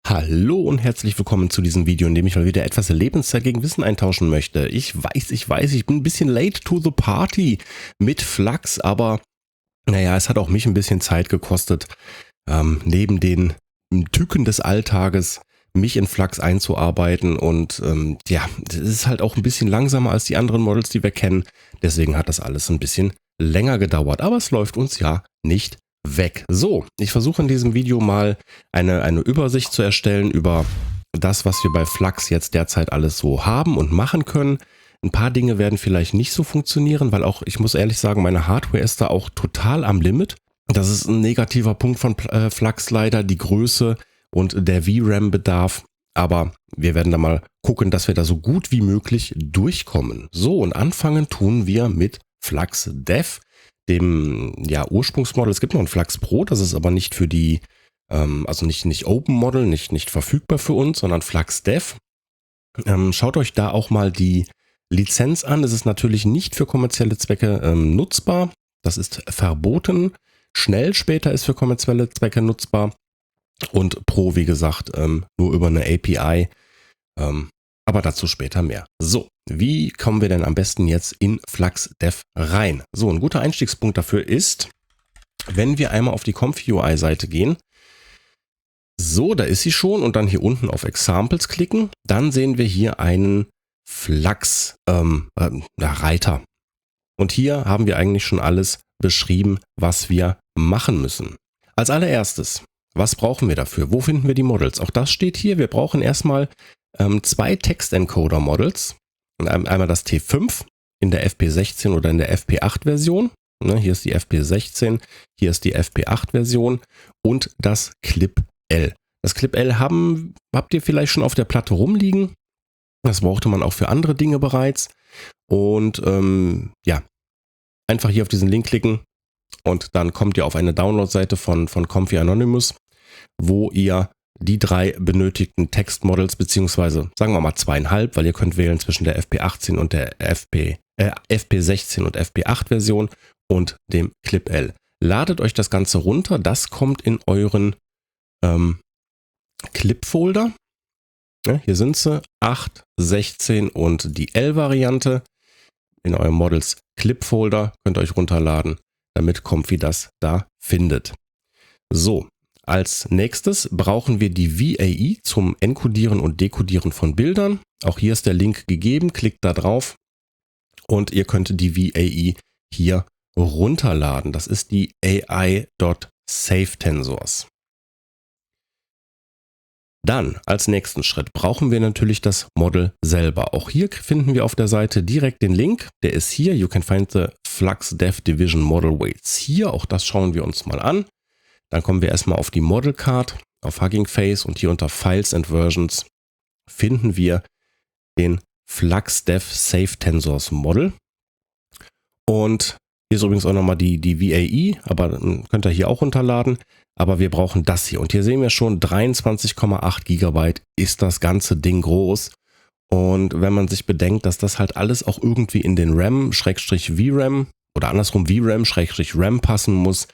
Hallo und herzlich willkommen zu diesem Video, in dem ich mal wieder etwas Lebenszeit gegen Wissen eintauschen möchte. Ich weiß, ich bin ein bisschen late to the party mit Flux, aber naja, es hat auch mich ein bisschen Zeit gekostet, neben den Tücken des Alltages mich in Flux einzuarbeiten und ja, es ist halt auch ein bisschen langsamer als die anderen Models, die wir kennen. Deswegen hat das alles ein bisschen länger gedauert, aber es läuft uns ja nicht weg. So, ich versuche in diesem Video mal eine Übersicht zu erstellen über das, was wir bei Flux jetzt derzeit alles so haben und machen können. Ein paar Dinge werden vielleicht nicht so funktionieren, weil auch, ich muss ehrlich sagen, meine Hardware ist da auch total am Limit. Das ist ein negativer Punkt von Flux leider, die Größe und der VRAM-Bedarf. Aber wir werden da mal gucken, dass wir da so gut wie möglich durchkommen. So, und anfangen tun wir mit Flux Dev, dem Ursprungsmodel. Es gibt noch ein Flux Pro, das ist aber nicht für die, also nicht Open Model, nicht verfügbar für uns, sondern Flux Dev. Schaut euch da auch mal die Lizenz an. Es ist natürlich nicht für kommerzielle Zwecke nutzbar. Das ist verboten. Schnell später ist für kommerzielle Zwecke nutzbar. Und Pro, wie gesagt, nur über eine API. Aber dazu später mehr. So, wie kommen wir denn am besten jetzt in Flux Dev rein? So, ein guter Einstiegspunkt dafür ist, wenn wir einmal auf die Comfy-UI-Seite gehen. So, da ist sie schon und dann hier unten auf Examples klicken. Dann sehen wir hier einen Flux Reiter. Und hier haben wir eigentlich schon alles beschrieben, was wir machen müssen. Als allererstes, was brauchen wir dafür? Wo finden wir die Models? Auch das steht hier. Wir brauchen erstmal zwei Text-Encoder-Models. Einmal das T5 in der FP16 oder in der FP8-Version. Hier ist die FP16, hier ist die FP8-Version und das Clip-L. Das Clip-L habt ihr vielleicht schon auf der Platte rumliegen. Das brauchte man auch für andere Dinge bereits. Und einfach hier auf diesen Link klicken und dann kommt ihr auf eine Download-Seite von Comfy Anonymous, wo ihr die drei benötigten Textmodels, beziehungsweise sagen wir mal 2,5, weil ihr könnt wählen zwischen der FP18 und der FP16 und FP8 Version und dem Clip-L. Ladet euch das Ganze runter, das kommt in euren Clip-Folder. Ja, hier sind sie, 8, 16 und die L-Variante. In eurem Models Clip-Folder könnt ihr euch runterladen, damit Comfy das da findet. So. Als nächstes brauchen wir die VAE zum Encodieren und Dekodieren von Bildern. Auch hier ist der Link gegeben, klickt da drauf und ihr könnt die VAE hier runterladen. Das ist die AI.SafeTensors. Dann als nächsten Schritt brauchen wir natürlich das Model selber. Auch hier finden wir auf der Seite direkt den Link. Der ist hier. You can find the Flux Dev Division Model Weights hier. Auch das schauen wir uns mal an. Dann kommen wir erstmal auf die Model Card, auf Hugging Face und hier unter Files and Versions finden wir den Flux Dev SafeTensors Model. Und hier ist übrigens auch nochmal die VAE, aber könnt ihr hier auch runterladen. Aber wir brauchen das hier. Und hier sehen wir schon 23,8 GB ist das ganze Ding groß. Und wenn man sich bedenkt, dass das halt alles auch irgendwie in den RAM/VRAM oder andersrum VRAM/RAM passen muss,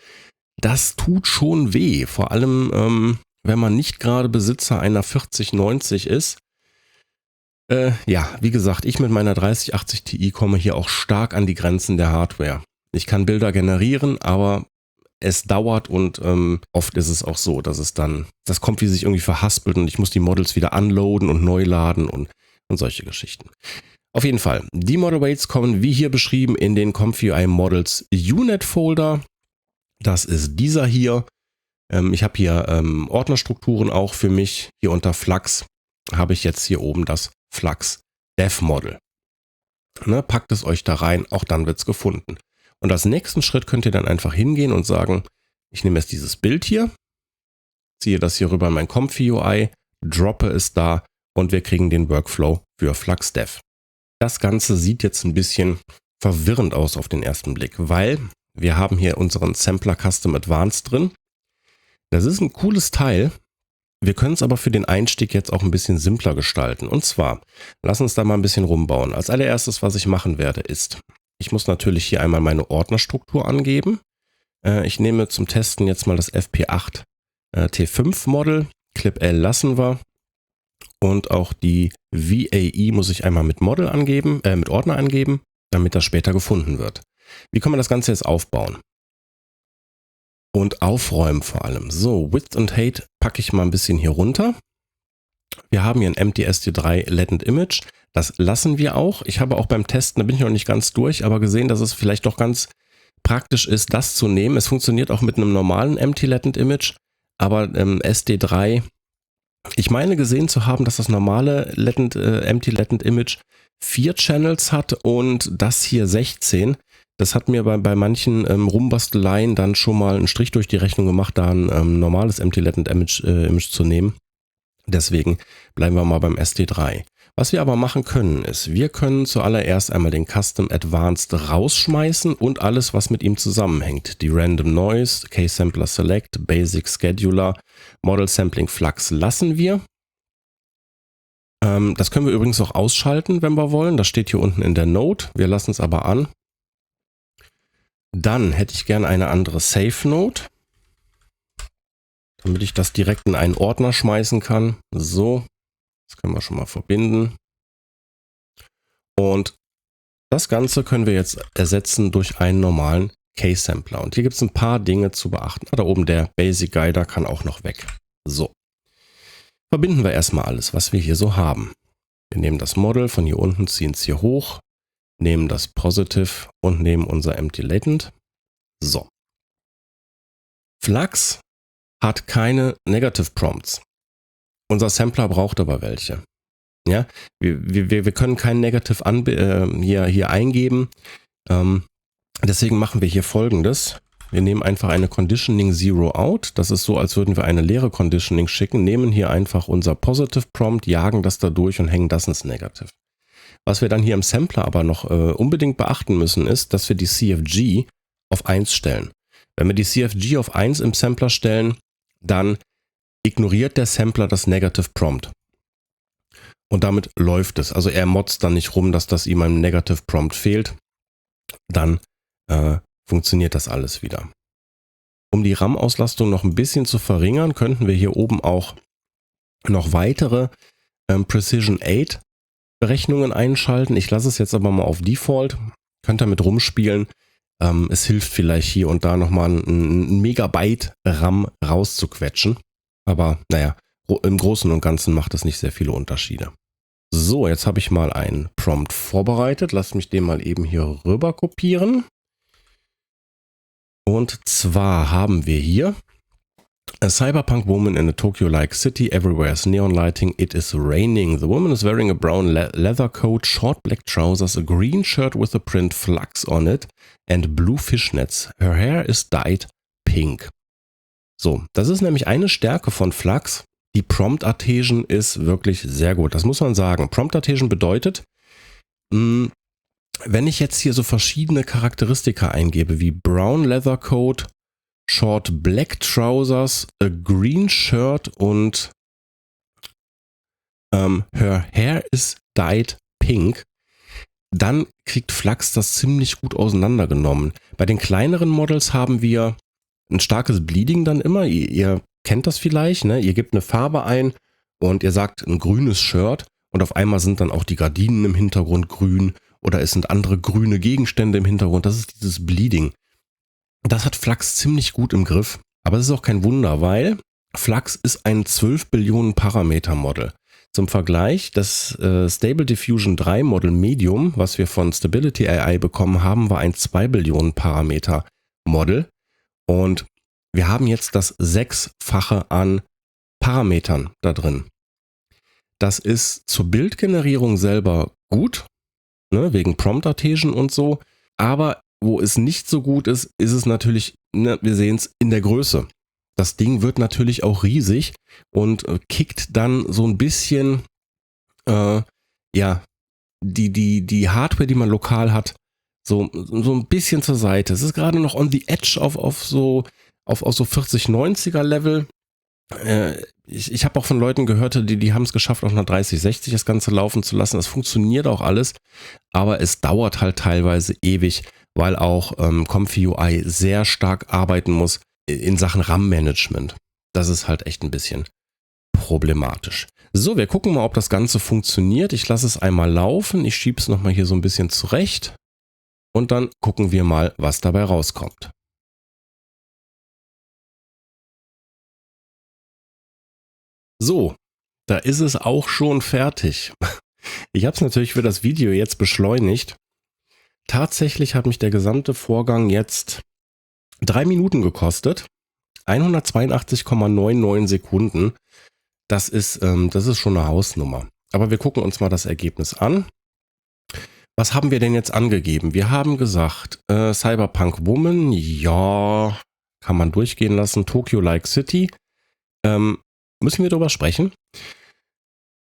das tut schon weh, vor allem wenn man nicht gerade Besitzer einer 4090 ist. Wie gesagt, ich mit meiner 3080 Ti komme hier auch stark an die Grenzen der Hardware. Ich kann Bilder generieren, aber es dauert und oft ist es auch so, dass das Comfy sich irgendwie verhaspelt und ich muss die Models wieder unloaden und neu laden und solche Geschichten. Auf jeden Fall, die Model Weights kommen wie hier beschrieben in den Comfy UI Models Unit Folder. Das ist dieser hier. Ich habe hier Ordnerstrukturen auch für mich. Hier unter Flux habe ich jetzt hier oben das Flux Dev Model. Packt es euch da rein, auch dann wird es gefunden. Und als nächsten Schritt könnt ihr dann einfach hingehen und sagen, ich nehme jetzt dieses Bild hier, ziehe das hier rüber in mein Comfy UI, droppe es da und wir kriegen den Workflow für Flux Dev. Das Ganze sieht jetzt ein bisschen verwirrend aus auf den ersten Blick, weil wir haben hier unseren Sampler Custom Advanced drin. Das ist ein cooles Teil. Wir können es aber für den Einstieg jetzt auch ein bisschen simpler gestalten. Und zwar, lass uns da mal ein bisschen rumbauen. Als allererstes, was ich machen werde, ist, ich muss natürlich hier einmal meine Ordnerstruktur angeben. Ich nehme zum Testen jetzt mal das FP8 T5 Model. Clip L lassen wir. Und auch die VAE muss ich einmal mit Model angeben, mit Ordner angeben, damit das später gefunden wird. Wie kann man das Ganze jetzt aufbauen? Und aufräumen vor allem. So, Width und Height packe ich mal ein bisschen hier runter. Wir haben hier ein Empty SD3 Latent Image. Das lassen wir auch. Ich habe auch beim Testen, da bin ich noch nicht ganz durch, aber gesehen, dass es vielleicht doch ganz praktisch ist, das zu nehmen. Es funktioniert auch mit einem normalen Empty Latent Image, aber SD3, ich meine gesehen zu haben, dass das normale Empty Latent Image 4 Channels hat und das hier 16. Das hat mir bei manchen Rumbasteleien dann schon mal einen Strich durch die Rechnung gemacht, da ein normales Empty Latent Image zu nehmen. Deswegen bleiben wir mal beim SD3. Was wir aber machen können, ist, wir können zuallererst einmal den Custom Advanced rausschmeißen und alles, was mit ihm zusammenhängt. Die Random Noise, K-Sampler Select, Basic Scheduler, Model Sampling Flux lassen wir. Das können wir übrigens auch ausschalten, wenn wir wollen. Das steht hier unten in der Node. Wir lassen es aber an. Dann hätte ich gerne eine andere Save Node, damit ich das direkt in einen Ordner schmeißen kann. So, das können wir schon mal verbinden. Und das Ganze können wir jetzt ersetzen durch einen normalen K-Sampler. Und hier gibt es ein paar Dinge zu beachten. Da oben der Basic Guider kann auch noch weg. So, verbinden wir erstmal alles, was wir hier so haben. Wir nehmen das Model von hier unten, ziehen es hier hoch, nehmen das Positive und nehmen unser Empty Latent. So. Flux hat keine Negative Prompts. Unser Sampler braucht aber welche. Ja, wir können kein Negative hier eingeben. Deswegen machen wir hier Folgendes. Wir nehmen einfach eine Conditioning Zero Out. Das ist so, als würden wir eine leere Conditioning schicken, nehmen hier einfach unser Positive Prompt, jagen das da durch und hängen das ins Negative. Was wir dann hier im Sampler aber noch unbedingt beachten müssen, ist, dass wir die CFG auf 1 stellen. Wenn wir die CFG auf 1 im Sampler stellen, dann ignoriert der Sampler das Negative Prompt. Und damit läuft es. Also er motzt dann nicht rum, dass das ihm ein Negative Prompt fehlt. Dann funktioniert das alles wieder. Um die RAM-Auslastung noch ein bisschen zu verringern, könnten wir hier oben auch noch weitere Precision 8 Berechnungen einschalten. Ich lasse es jetzt aber mal auf Default. Könnt damit rumspielen. Es hilft vielleicht hier und da nochmal ein Megabyte RAM rauszuquetschen. Aber naja, im Großen und Ganzen macht das nicht sehr viele Unterschiede. So, jetzt habe ich mal einen Prompt vorbereitet. Lasst mich den mal eben hier rüber kopieren. Und zwar haben wir hier A cyberpunk woman in a Tokyo-like city. Everywhere is neon lighting. It is raining. The woman is wearing a brown leather coat, short black trousers, a green shirt with the print Flux on it and blue fishnets. Her hair is dyed pink. So, das ist nämlich eine Stärke von Flux. Die Prompt Adhesion ist wirklich sehr gut. Das muss man sagen. Prompt Adhesion bedeutet, wenn ich jetzt hier so verschiedene Charakteristika eingebe, wie Brown Leather Coat, Short Black Trousers, a Green Shirt und Her Hair is Dyed Pink, dann kriegt Flux das ziemlich gut auseinandergenommen. Bei den kleineren Models haben wir ein starkes Bleeding dann immer. Ihr kennt das vielleicht, ne? Ihr gebt eine Farbe ein und ihr sagt ein grünes Shirt und auf einmal sind dann auch die Gardinen im Hintergrund grün oder es sind andere grüne Gegenstände im Hintergrund. Das ist dieses Bleeding. Das hat Flux ziemlich gut im Griff, aber es ist auch kein Wunder, weil Flux ist ein 12 Billionen Parameter Model. Zum Vergleich, das Stable Diffusion 3 Model Medium, was wir von Stability AI bekommen haben, war ein 2 Billionen Parameter Model und wir haben jetzt das 6-fache an Parametern da drin. Das ist zur Bildgenerierung selber gut, ne, wegen Prompt Adhesion und so, aber wo es nicht so gut ist, ist es natürlich, ne, wir sehen es in der Größe. Das Ding wird natürlich auch riesig und kickt dann so ein bisschen, die Hardware, die man lokal hat, so ein bisschen zur Seite. Es ist gerade noch on the edge auf so 4090er Level. Ich habe auch von Leuten gehört, die haben es geschafft, auf einer 3060 das Ganze laufen zu lassen. Das funktioniert auch alles, aber es dauert halt teilweise ewig, weil auch Comfy UI sehr stark arbeiten muss in Sachen RAM-Management. Das ist halt echt ein bisschen unproblematisch. So, wir gucken mal, ob das Ganze funktioniert. Ich lasse es einmal laufen. Ich schiebe es nochmal hier so ein bisschen zurecht. Und dann gucken wir mal, was dabei rauskommt. So, da ist es auch schon fertig. Ich habe es natürlich für das Video jetzt beschleunigt. Tatsächlich hat mich der gesamte Vorgang jetzt 3 Minuten gekostet. 182,99 Sekunden. Das ist schon eine Hausnummer. Aber wir gucken uns mal das Ergebnis an. Was haben wir denn jetzt angegeben? Wir haben gesagt, Cyberpunk Woman, ja, kann man durchgehen lassen. Tokyo Like City, müssen wir drüber sprechen.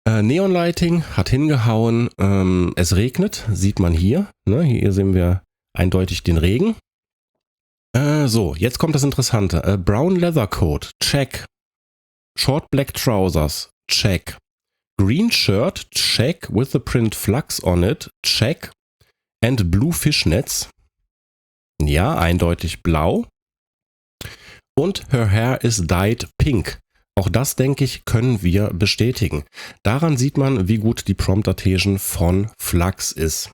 Neon Lighting hat hingehauen. Es regnet, sieht man hier. Ne? Hier sehen wir eindeutig den Regen. So, jetzt kommt das Interessante. Brown Leather Coat, check. Short Black Trousers, check. Green Shirt, check. With the print Flux on it, check. And Blue Fishnets. Ja, eindeutig blau. Und her hair is dyed pink. Auch das, denke ich, können wir bestätigen. Daran sieht man, wie gut die Prompt-Adhesion von Flux ist.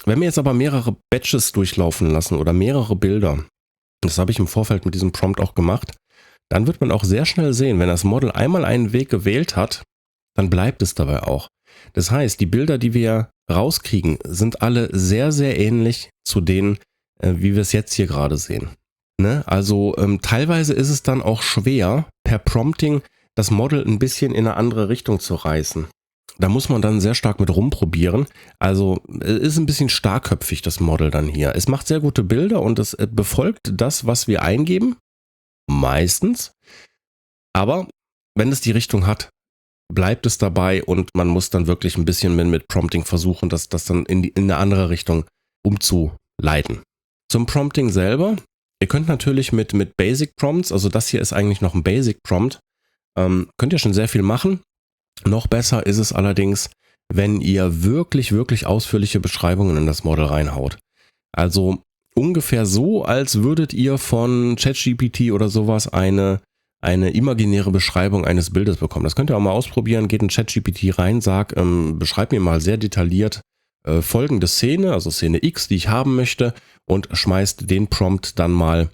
Wenn wir jetzt aber mehrere Batches durchlaufen lassen oder mehrere Bilder, das habe ich im Vorfeld mit diesem Prompt auch gemacht, dann wird man auch sehr schnell sehen, wenn das Model einmal einen Weg gewählt hat, dann bleibt es dabei auch. Das heißt, die Bilder, die wir rauskriegen, sind alle sehr, sehr ähnlich zu denen, wie wir es jetzt hier gerade sehen. Ne? Also teilweise ist es dann auch schwer, per Prompting das Model ein bisschen in eine andere Richtung zu reißen. Da muss man dann sehr stark mit rumprobieren. Also es ist ein bisschen starkköpfig, das Model dann hier. Es macht sehr gute Bilder und es befolgt das, was wir eingeben. Meistens. Aber wenn es die Richtung hat, bleibt es dabei und man muss dann wirklich ein bisschen mit Prompting versuchen, das dann in eine andere Richtung umzuleiten. Zum Prompting selber. Ihr könnt natürlich mit Basic Prompts, also das hier ist eigentlich noch ein Basic Prompt, könnt ihr schon sehr viel machen. Noch besser ist es allerdings, wenn ihr wirklich, wirklich ausführliche Beschreibungen in das Model reinhaut. Also ungefähr so, als würdet ihr von ChatGPT oder sowas eine imaginäre Beschreibung eines Bildes bekommen. Das könnt ihr auch mal ausprobieren. Geht in ChatGPT rein, sagt, beschreibt mir mal sehr detailliert folgende Szene, also Szene X, die ich haben möchte, und schmeißt den Prompt dann mal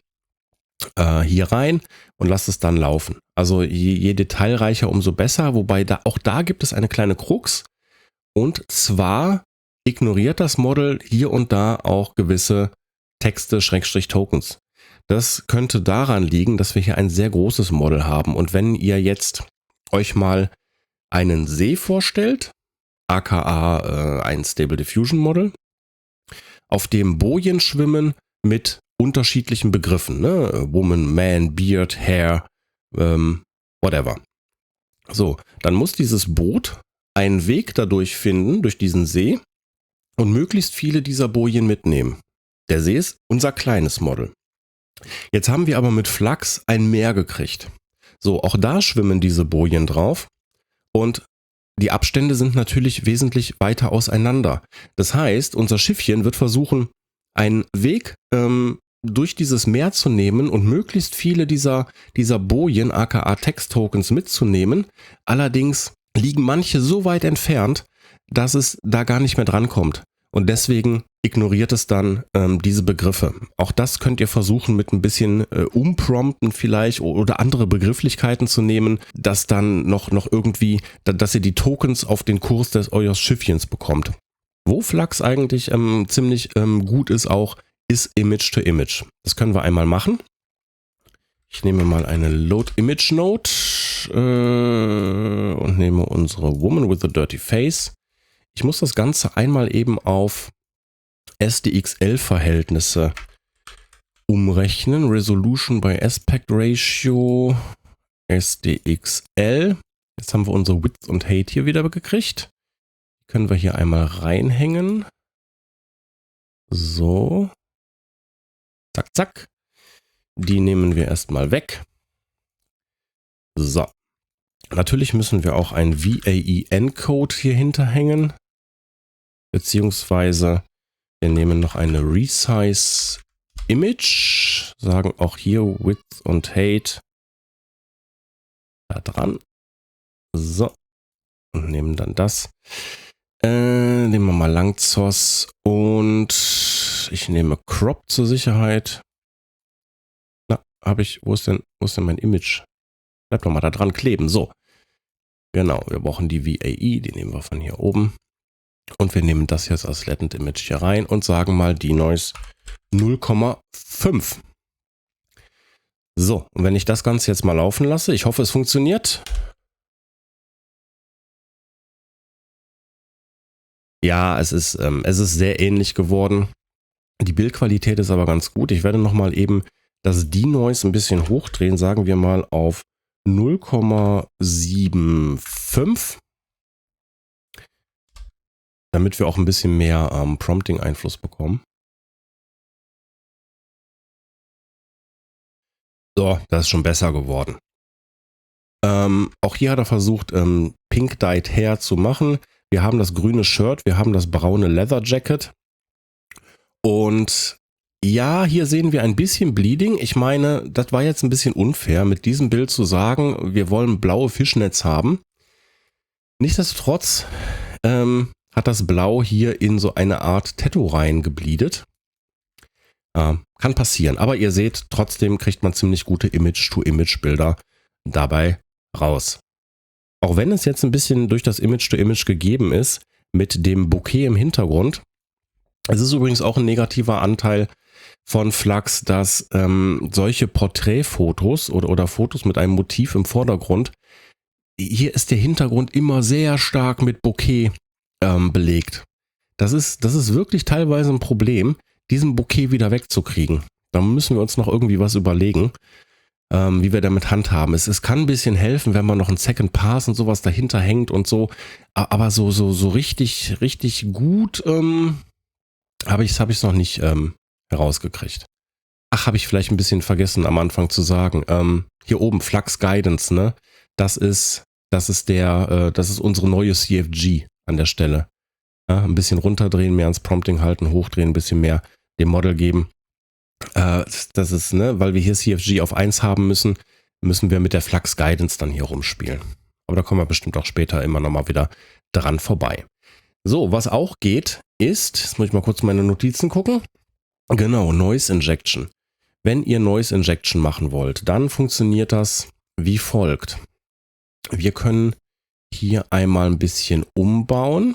hier rein und lasst es dann laufen. Also je detailreicher, umso besser, wobei auch da gibt es eine kleine Krux. Und zwar ignoriert das Model hier und da auch gewisse Texte, Tokens. Das könnte daran liegen, dass wir hier ein sehr großes Model haben. Und wenn ihr jetzt euch mal einen See vorstellt, aka ein Stable Diffusion Model, auf dem Bojen schwimmen mit unterschiedlichen Begriffen, ne? Woman, Man, Beard, Hair, whatever. So, dann muss dieses Boot einen Weg dadurch finden, durch diesen See, und möglichst viele dieser Bojen mitnehmen. Der See ist unser kleines Model. Jetzt haben wir aber mit Flux ein Meer gekriegt. So, auch da schwimmen diese Bojen drauf und die Abstände sind natürlich wesentlich weiter auseinander. Das heißt, unser Schiffchen wird versuchen, einen Weg durch dieses Meer zu nehmen und möglichst viele dieser Bojen, aka Text-Tokens, mitzunehmen. Allerdings liegen manche so weit entfernt, dass es da gar nicht mehr drankommt. Und deswegen ignoriert es dann diese Begriffe. Auch das könnt ihr versuchen mit ein bisschen umprompten vielleicht oder andere Begrifflichkeiten zu nehmen, dass dann noch irgendwie, dass ihr die Tokens auf den Kurs eures Schiffchens bekommt. Wo Flux eigentlich ziemlich gut ist auch, ist Image to Image. Das können wir einmal machen. Ich nehme mal eine Load Image Node und nehme unsere Woman with a Dirty Face. Ich muss das Ganze einmal eben auf SDXL-Verhältnisse umrechnen. Resolution by Aspect Ratio, SDXL. Jetzt haben wir unsere Width und Height hier wieder gekriegt. Die können wir hier einmal reinhängen. So. Zack, zack. Die nehmen wir erstmal weg. So. Natürlich müssen wir auch ein VAE-Encode hier hinterhängen. Beziehungsweise wir nehmen noch eine Resize Image. Sagen auch hier Width und Height da dran. und nehmen dann das. Nehmen wir mal Langzos und ich nehme Crop zur Sicherheit. Na, wo ist denn mein Image? Bleibt doch mal da dran kleben. So. Genau, wir brauchen die VAE, die nehmen wir von hier oben. Und wir nehmen das jetzt als Latent Image hier rein und sagen mal Denoise 0,5. So, und wenn ich das Ganze jetzt mal laufen lasse, ich hoffe, es funktioniert. Ja, es ist sehr ähnlich geworden. Die Bildqualität ist aber ganz gut. Ich werde nochmal eben das Denoise ein bisschen hochdrehen, sagen wir mal auf 0,75. Damit wir auch ein bisschen mehr Prompting-Einfluss bekommen. So, das ist schon besser geworden. Auch hier hat er versucht, Pink Dyed Hair zu machen. Wir haben das grüne Shirt, wir haben das braune Leather Jacket. Und ja, hier sehen wir ein bisschen Bleeding. Ich meine, das war jetzt ein bisschen unfair, mit diesem Bild zu sagen, wir wollen blaue Fischnetz haben. Nichtsdestotrotz hat das Blau hier in so eine Art Tattoo reingebleedet. Kann passieren, aber ihr seht, trotzdem kriegt man ziemlich gute Image-to-Image-Bilder dabei raus. Auch wenn es jetzt ein bisschen durch das Image-to-Image gegeben ist, mit dem Bouquet im Hintergrund. Es ist übrigens auch ein negativer Anteil von Flux, dass solche Porträtfotos oder Fotos mit einem Motiv im Vordergrund, hier ist der Hintergrund immer sehr stark mit Bokeh belegt. Das ist wirklich teilweise ein Problem, diesen Bokeh wieder wegzukriegen. Da müssen wir uns noch irgendwie was überlegen, wie wir damit handhaben. Es kann ein bisschen helfen, wenn man noch ein Second Pass und sowas dahinter hängt und so. Aber so richtig gut habe ich es noch nicht herausgekriegt. Ach, habe ich vielleicht ein bisschen vergessen am Anfang zu sagen. Hier oben Flux Guidance, ne? Das ist unsere neue CFG an der Stelle. Ja, ein bisschen runterdrehen, mehr ans Prompting halten, hochdrehen, ein bisschen mehr dem Model geben. Das ist, ne, weil wir hier CFG auf 1 haben müssen wir mit der Flux Guidance dann hier rumspielen. Aber da kommen wir bestimmt auch später immer nochmal wieder dran vorbei. So, was auch geht, ist, jetzt muss ich mal kurz meine Notizen gucken. Genau, Noise Injection. Wenn ihr Noise Injection machen wollt, dann funktioniert das wie folgt. Wir können hier einmal ein bisschen umbauen.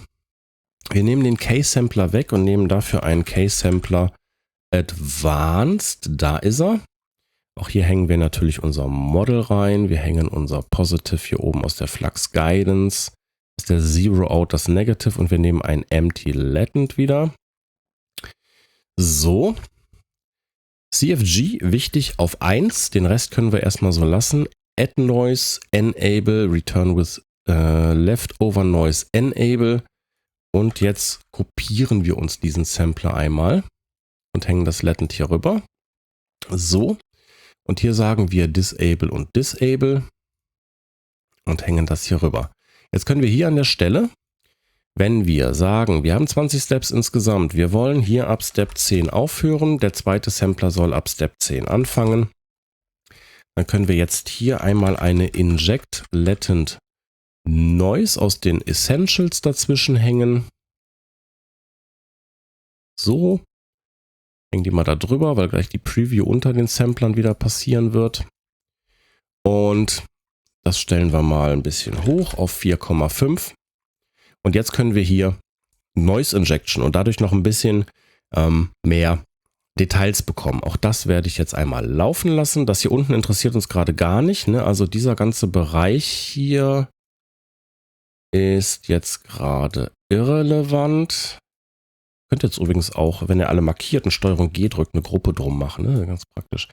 Wir nehmen den K-Sampler weg und nehmen dafür einen K-Sampler Advanced. Da ist er. Auch hier hängen wir natürlich unser Model rein. Wir hängen unser Positive hier oben aus der Flux Guidance. Aus der Zero Out das Negative und wir nehmen ein Empty Latent wieder. So. CFG wichtig auf 1. Den Rest können wir erstmal so lassen. Add Noise, Enable, Return with Leftover Noise, Enable. Und jetzt kopieren wir uns diesen Sampler einmal und hängen das Latent hier rüber. So. Und hier sagen wir Disable und Disable und hängen das hier rüber. Jetzt können wir hier an der Stelle, wenn wir sagen, wir haben 20 Steps insgesamt, wir wollen hier ab Step 10 aufhören, der zweite Sampler soll ab Step 10 anfangen, dann können wir jetzt hier einmal eine Inject Latent Noise aus den Essentials dazwischen hängen. So. Hängen die mal da drüber, weil gleich die Preview unter den Samplern wieder passieren wird. Und das stellen wir mal ein bisschen hoch auf 4,5. Und jetzt können wir hier Noise Injection und dadurch noch ein bisschen mehr Details bekommen. Auch das werde ich jetzt einmal laufen lassen. Das hier unten interessiert uns gerade gar nicht, ne? Also dieser ganze Bereich hier ist jetzt gerade irrelevant. Könnt jetzt übrigens auch, wenn ihr alle markierten Steuerung G drückt, eine Gruppe drum machen. Ne? Ganz praktisch.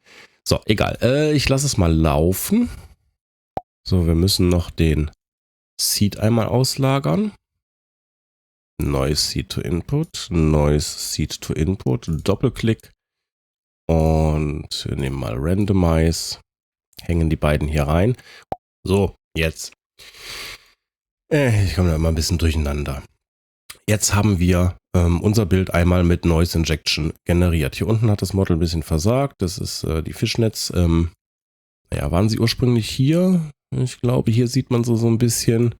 So, egal. Ich lasse es mal laufen. So, wir müssen noch den Seed einmal auslagern. Neues Seed to Input. Neues Seed to Input. Doppelklick. Und wir nehmen mal Randomize. Hängen die beiden hier rein. So, jetzt. Ich komme da immer ein bisschen durcheinander. Jetzt haben wir unser Bild einmal mit Noise Injection generiert. Hier unten hat das Model ein bisschen versagt. Das ist die Fischnetz. Naja, waren sie ursprünglich hier? Ich glaube, hier sieht man so ein bisschen.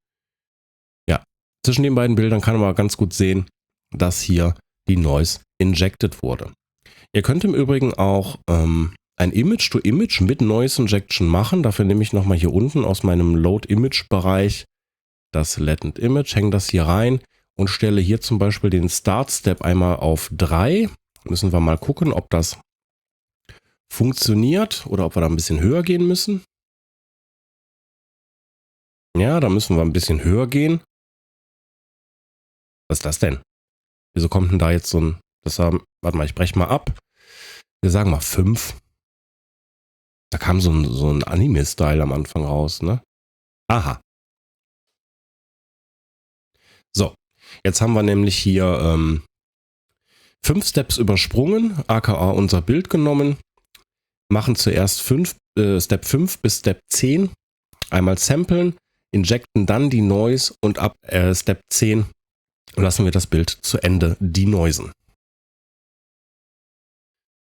zwischen den beiden Bildern kann man ganz gut sehen, dass hier die Noise injected wurde. Ihr könnt im Übrigen auch ein Image-to-Image mit Noise Injection machen. Dafür nehme ich nochmal hier unten aus meinem Load-Image-Bereich das Latent Image, hänge das hier rein und stelle hier zum Beispiel den Start-Step einmal auf 3. Müssen wir mal gucken, ob das funktioniert oder ob wir da ein bisschen höher gehen müssen. Ja, da müssen wir ein bisschen höher gehen. Was ist das denn? Wieso kommt denn da jetzt so ein... warte mal, ich breche mal ab. Wir sagen mal 5. Da kam so ein Anime-Style am Anfang raus, ne? Aha. So, jetzt haben wir nämlich hier 5 Steps übersprungen, aka unser Bild genommen, machen zuerst Step 5 bis Step 10, einmal samplen, injecten dann die Noise und ab Step 10 lassen wir das Bild zu Ende denoisen.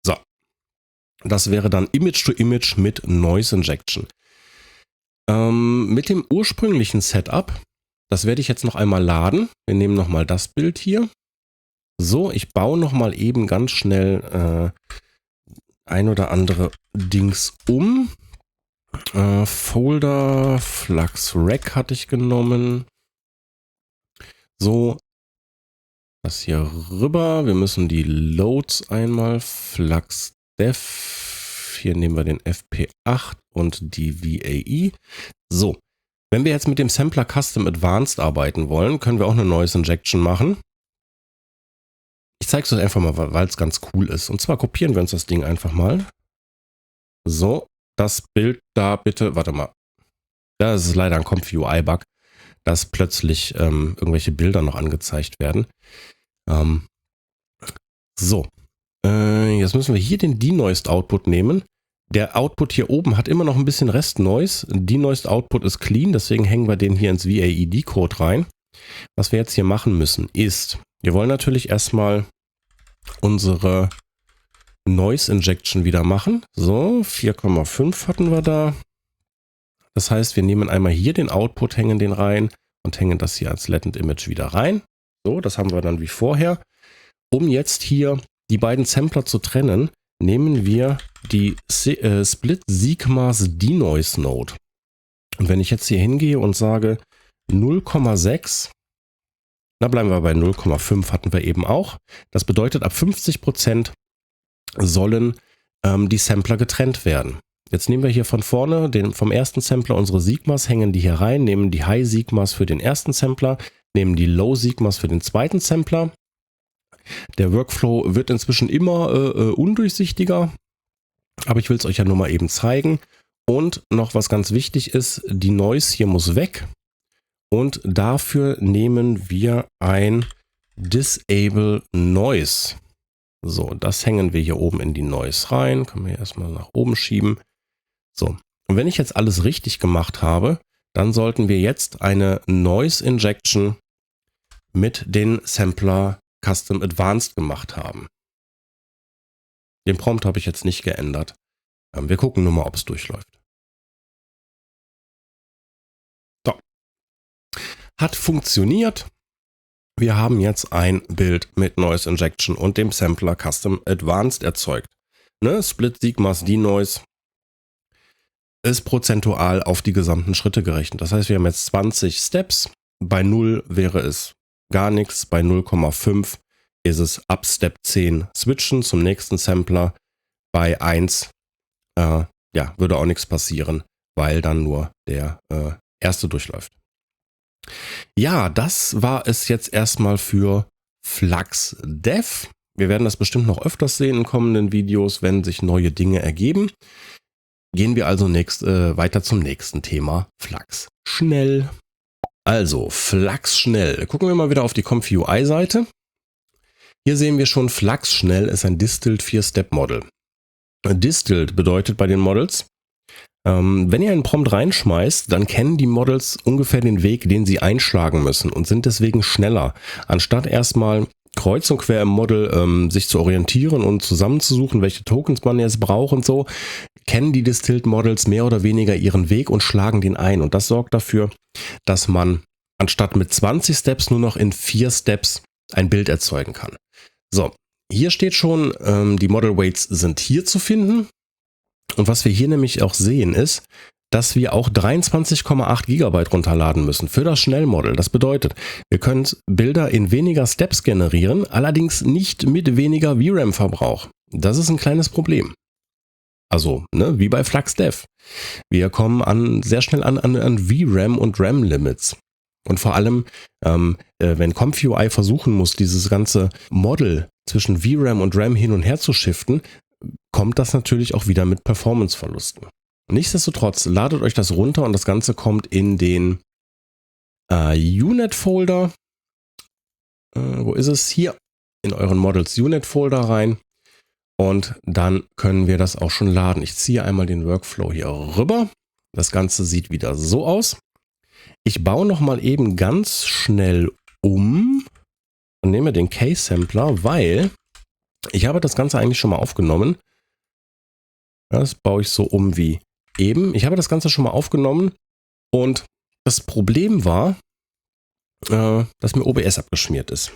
So, das wäre dann Image-to-Image mit Noise Injection. Mit dem ursprünglichen Setup, das werde ich jetzt noch einmal laden. Wir nehmen nochmal das Bild hier. So, ich baue nochmal eben ganz schnell ein oder andere Dings um. Folder, Flux Rec hatte ich genommen. So, das hier rüber. Wir müssen die Loads einmal, Flux Def. Hier nehmen wir den FP8 und die VAE. So, wenn wir jetzt mit dem Sampler Custom Advanced arbeiten wollen, können wir auch eine Noise Injection machen. Ich zeige es euch einfach mal, weil es ganz cool ist. Und zwar kopieren wir uns das Ding einfach mal. So, das Bild da bitte, warte mal. Das ist leider ein Comfy-UI-Bug, dass plötzlich irgendwelche Bilder noch angezeigt werden. Jetzt müssen wir hier den Denoised Output nehmen. Der Output hier oben hat immer noch ein bisschen Rest-Noise. Denoised Output ist clean, deswegen hängen wir den hier ins VAE-Decode rein. Was wir jetzt hier machen müssen ist, wir wollen natürlich erstmal unsere Noise Injection wieder machen. So, 4,5 hatten wir da. Das heißt, wir nehmen einmal hier den Output, hängen den rein und hängen das hier als Latent Image wieder rein. So, das haben wir dann wie vorher. Um jetzt hier die beiden Sampler zu trennen, nehmen wir die Split Sigmas Denoise Node. Und wenn ich jetzt hier hingehe und sage 0,6, da bleiben wir bei 0,5 hatten wir eben auch. Das bedeutet, ab 50% sollen die Sampler getrennt werden. Jetzt nehmen wir hier von vorne vom ersten Sampler unsere Sigmas, hängen die hier rein, nehmen die High Sigmas für den ersten Sampler, nehmen die Low Sigmas für den zweiten Sampler. Der Workflow wird inzwischen immer undurchsichtiger, aber ich will es euch ja nur mal eben zeigen. Und noch was ganz wichtig ist, die Noise hier muss weg. Und dafür nehmen wir ein Disable Noise. So, das hängen wir hier oben in die Noise rein. Können wir hier erstmal nach oben schieben. So, und wenn ich jetzt alles richtig gemacht habe, dann sollten wir jetzt eine Noise Injection mit den Sampler Custom Advanced gemacht haben. Den Prompt habe ich jetzt nicht geändert. Wir gucken nur mal, ob es durchläuft. So. Hat funktioniert. Wir haben jetzt ein Bild mit Noise Injection und dem Sampler Custom Advanced erzeugt. Ne? Split Sigmas Denoise ist prozentual auf die gesamten Schritte gerechnet. Das heißt, wir haben jetzt 20 Steps. Bei 0 wäre es gar nichts. Bei 0,5 ist es ab Step 10 switchen zum nächsten Sampler. Bei 1 würde auch nichts passieren, weil dann nur der erste durchläuft. Ja, das war es jetzt erstmal für Flux Dev. Wir werden das bestimmt noch öfters sehen in kommenden Videos, wenn sich neue Dinge ergeben. Gehen wir also weiter zum nächsten Thema, Flux Schnell. Also, Flux Schnell. Gucken wir mal wieder auf die Comfy-UI-Seite. Hier sehen wir schon, Flux Schnell ist ein Distilled 4-Step-Model. Distilled bedeutet bei den Models, wenn ihr einen Prompt reinschmeißt, dann kennen die Models ungefähr den Weg, den sie einschlagen müssen und sind deswegen schneller. Anstatt erstmal kreuz und quer im Model sich zu orientieren und zusammenzusuchen, welche Tokens man jetzt braucht und so, kennen die Distilled Models mehr oder weniger ihren Weg und schlagen den ein. Und das sorgt dafür, dass man anstatt mit 20 Steps nur noch in 4 Steps ein Bild erzeugen kann. So, hier steht schon, die Model Weights sind hier zu finden. Und was wir hier nämlich auch sehen ist, dass wir auch 23,8 GB runterladen müssen für das Schnellmodel. Das bedeutet, wir können Bilder in weniger Steps generieren, allerdings nicht mit weniger VRAM-Verbrauch. Das ist ein kleines Problem. Also, ne, wie bei FluxDev. Wir kommen sehr schnell an VRAM und RAM-Limits. Und vor allem, wenn ComfyUI versuchen muss, dieses ganze Model zwischen VRAM und RAM hin und her zu shiften, kommt das natürlich auch wieder mit Performance-Verlusten. Nichtsdestotrotz, ladet euch das runter und das Ganze kommt in den UNet-Folder. Wo ist es? Hier in euren Models UNet-Folder rein. Und dann können wir das auch schon laden. Ich ziehe einmal den Workflow hier rüber. Das Ganze sieht wieder so aus. Ich baue nochmal eben ganz schnell um und nehme den K-Sampler, weil ich habe das Ganze eigentlich schon mal aufgenommen. Das baue ich so um wie eben. Ich habe das Ganze schon mal aufgenommen und das Problem war, dass mir OBS abgeschmiert ist.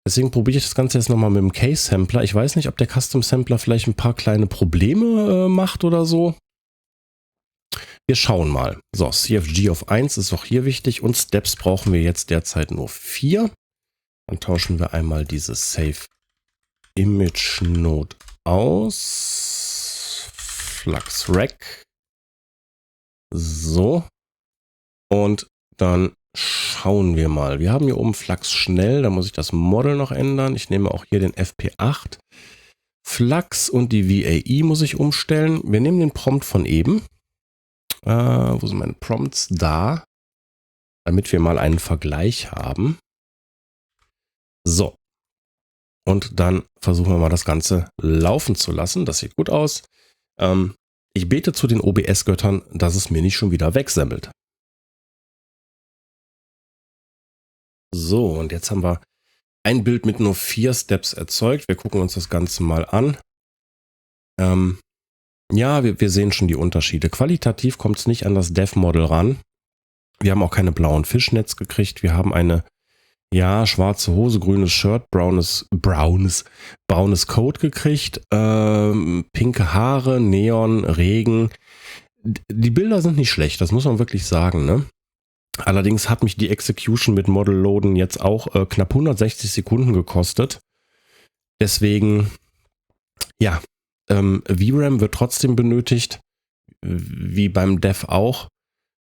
Deswegen probiere ich das Ganze jetzt nochmal mit dem K-Sampler. Ich weiß nicht, ob der Custom Sampler vielleicht ein paar kleine Probleme macht oder so. Wir schauen mal. So, CFG auf 1 ist auch hier wichtig und Steps brauchen wir jetzt derzeit nur 4. Dann tauschen wir einmal diese Save Image Node aus. FluxRec. So. Und dann schauen wir mal. Wir haben hier oben Flux schnell. Da muss ich das Model noch ändern. Ich nehme auch hier den FP8. Flux und die VAE muss ich umstellen. Wir nehmen den Prompt von eben. Wo sind meine Prompts? Da. Damit wir mal einen Vergleich haben. So. Und dann versuchen wir mal das Ganze laufen zu lassen. Das sieht gut aus. Ich bete zu den OBS-Göttern, dass es mir nicht schon wieder wegsammelt. So, und jetzt haben wir ein Bild mit nur 4 Steps erzeugt. Wir gucken uns das Ganze mal an. Ja, wir sehen schon die Unterschiede. Qualitativ kommt es nicht an das Dev-Model ran. Wir haben auch keine blauen Fischnetz gekriegt. Wir haben eine, ja, schwarze Hose, grünes Shirt, braunes Coat gekriegt. Pinke Haare, Neon, Regen. Die Bilder sind nicht schlecht, das muss man wirklich sagen, ne? Allerdings hat mich die Execution mit Model Loaden jetzt auch knapp 160 Sekunden gekostet. Deswegen, ja, VRAM wird trotzdem benötigt, wie beim Dev auch,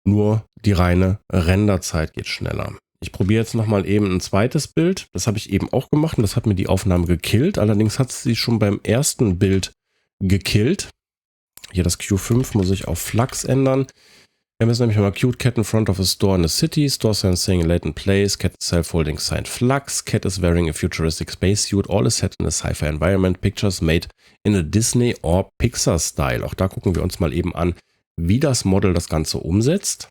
nur die reine Renderzeit geht schneller. Ich probiere jetzt nochmal eben ein zweites Bild. Das habe ich eben auch gemacht und das hat mir die Aufnahme gekillt. Allerdings hat sie schon beim ersten Bild gekillt. Hier das Q5 muss ich auf Flux ändern. Wir müssen nämlich mal cute cat in front of a store in a city. Store sign saying a latent place. Cat is self-holding sign Flux. Cat is wearing a futuristic spacesuit. All is set in a sci-fi environment. Pictures made in a Disney or Pixar style. Auch da gucken wir uns mal eben an, wie das Model das Ganze umsetzt.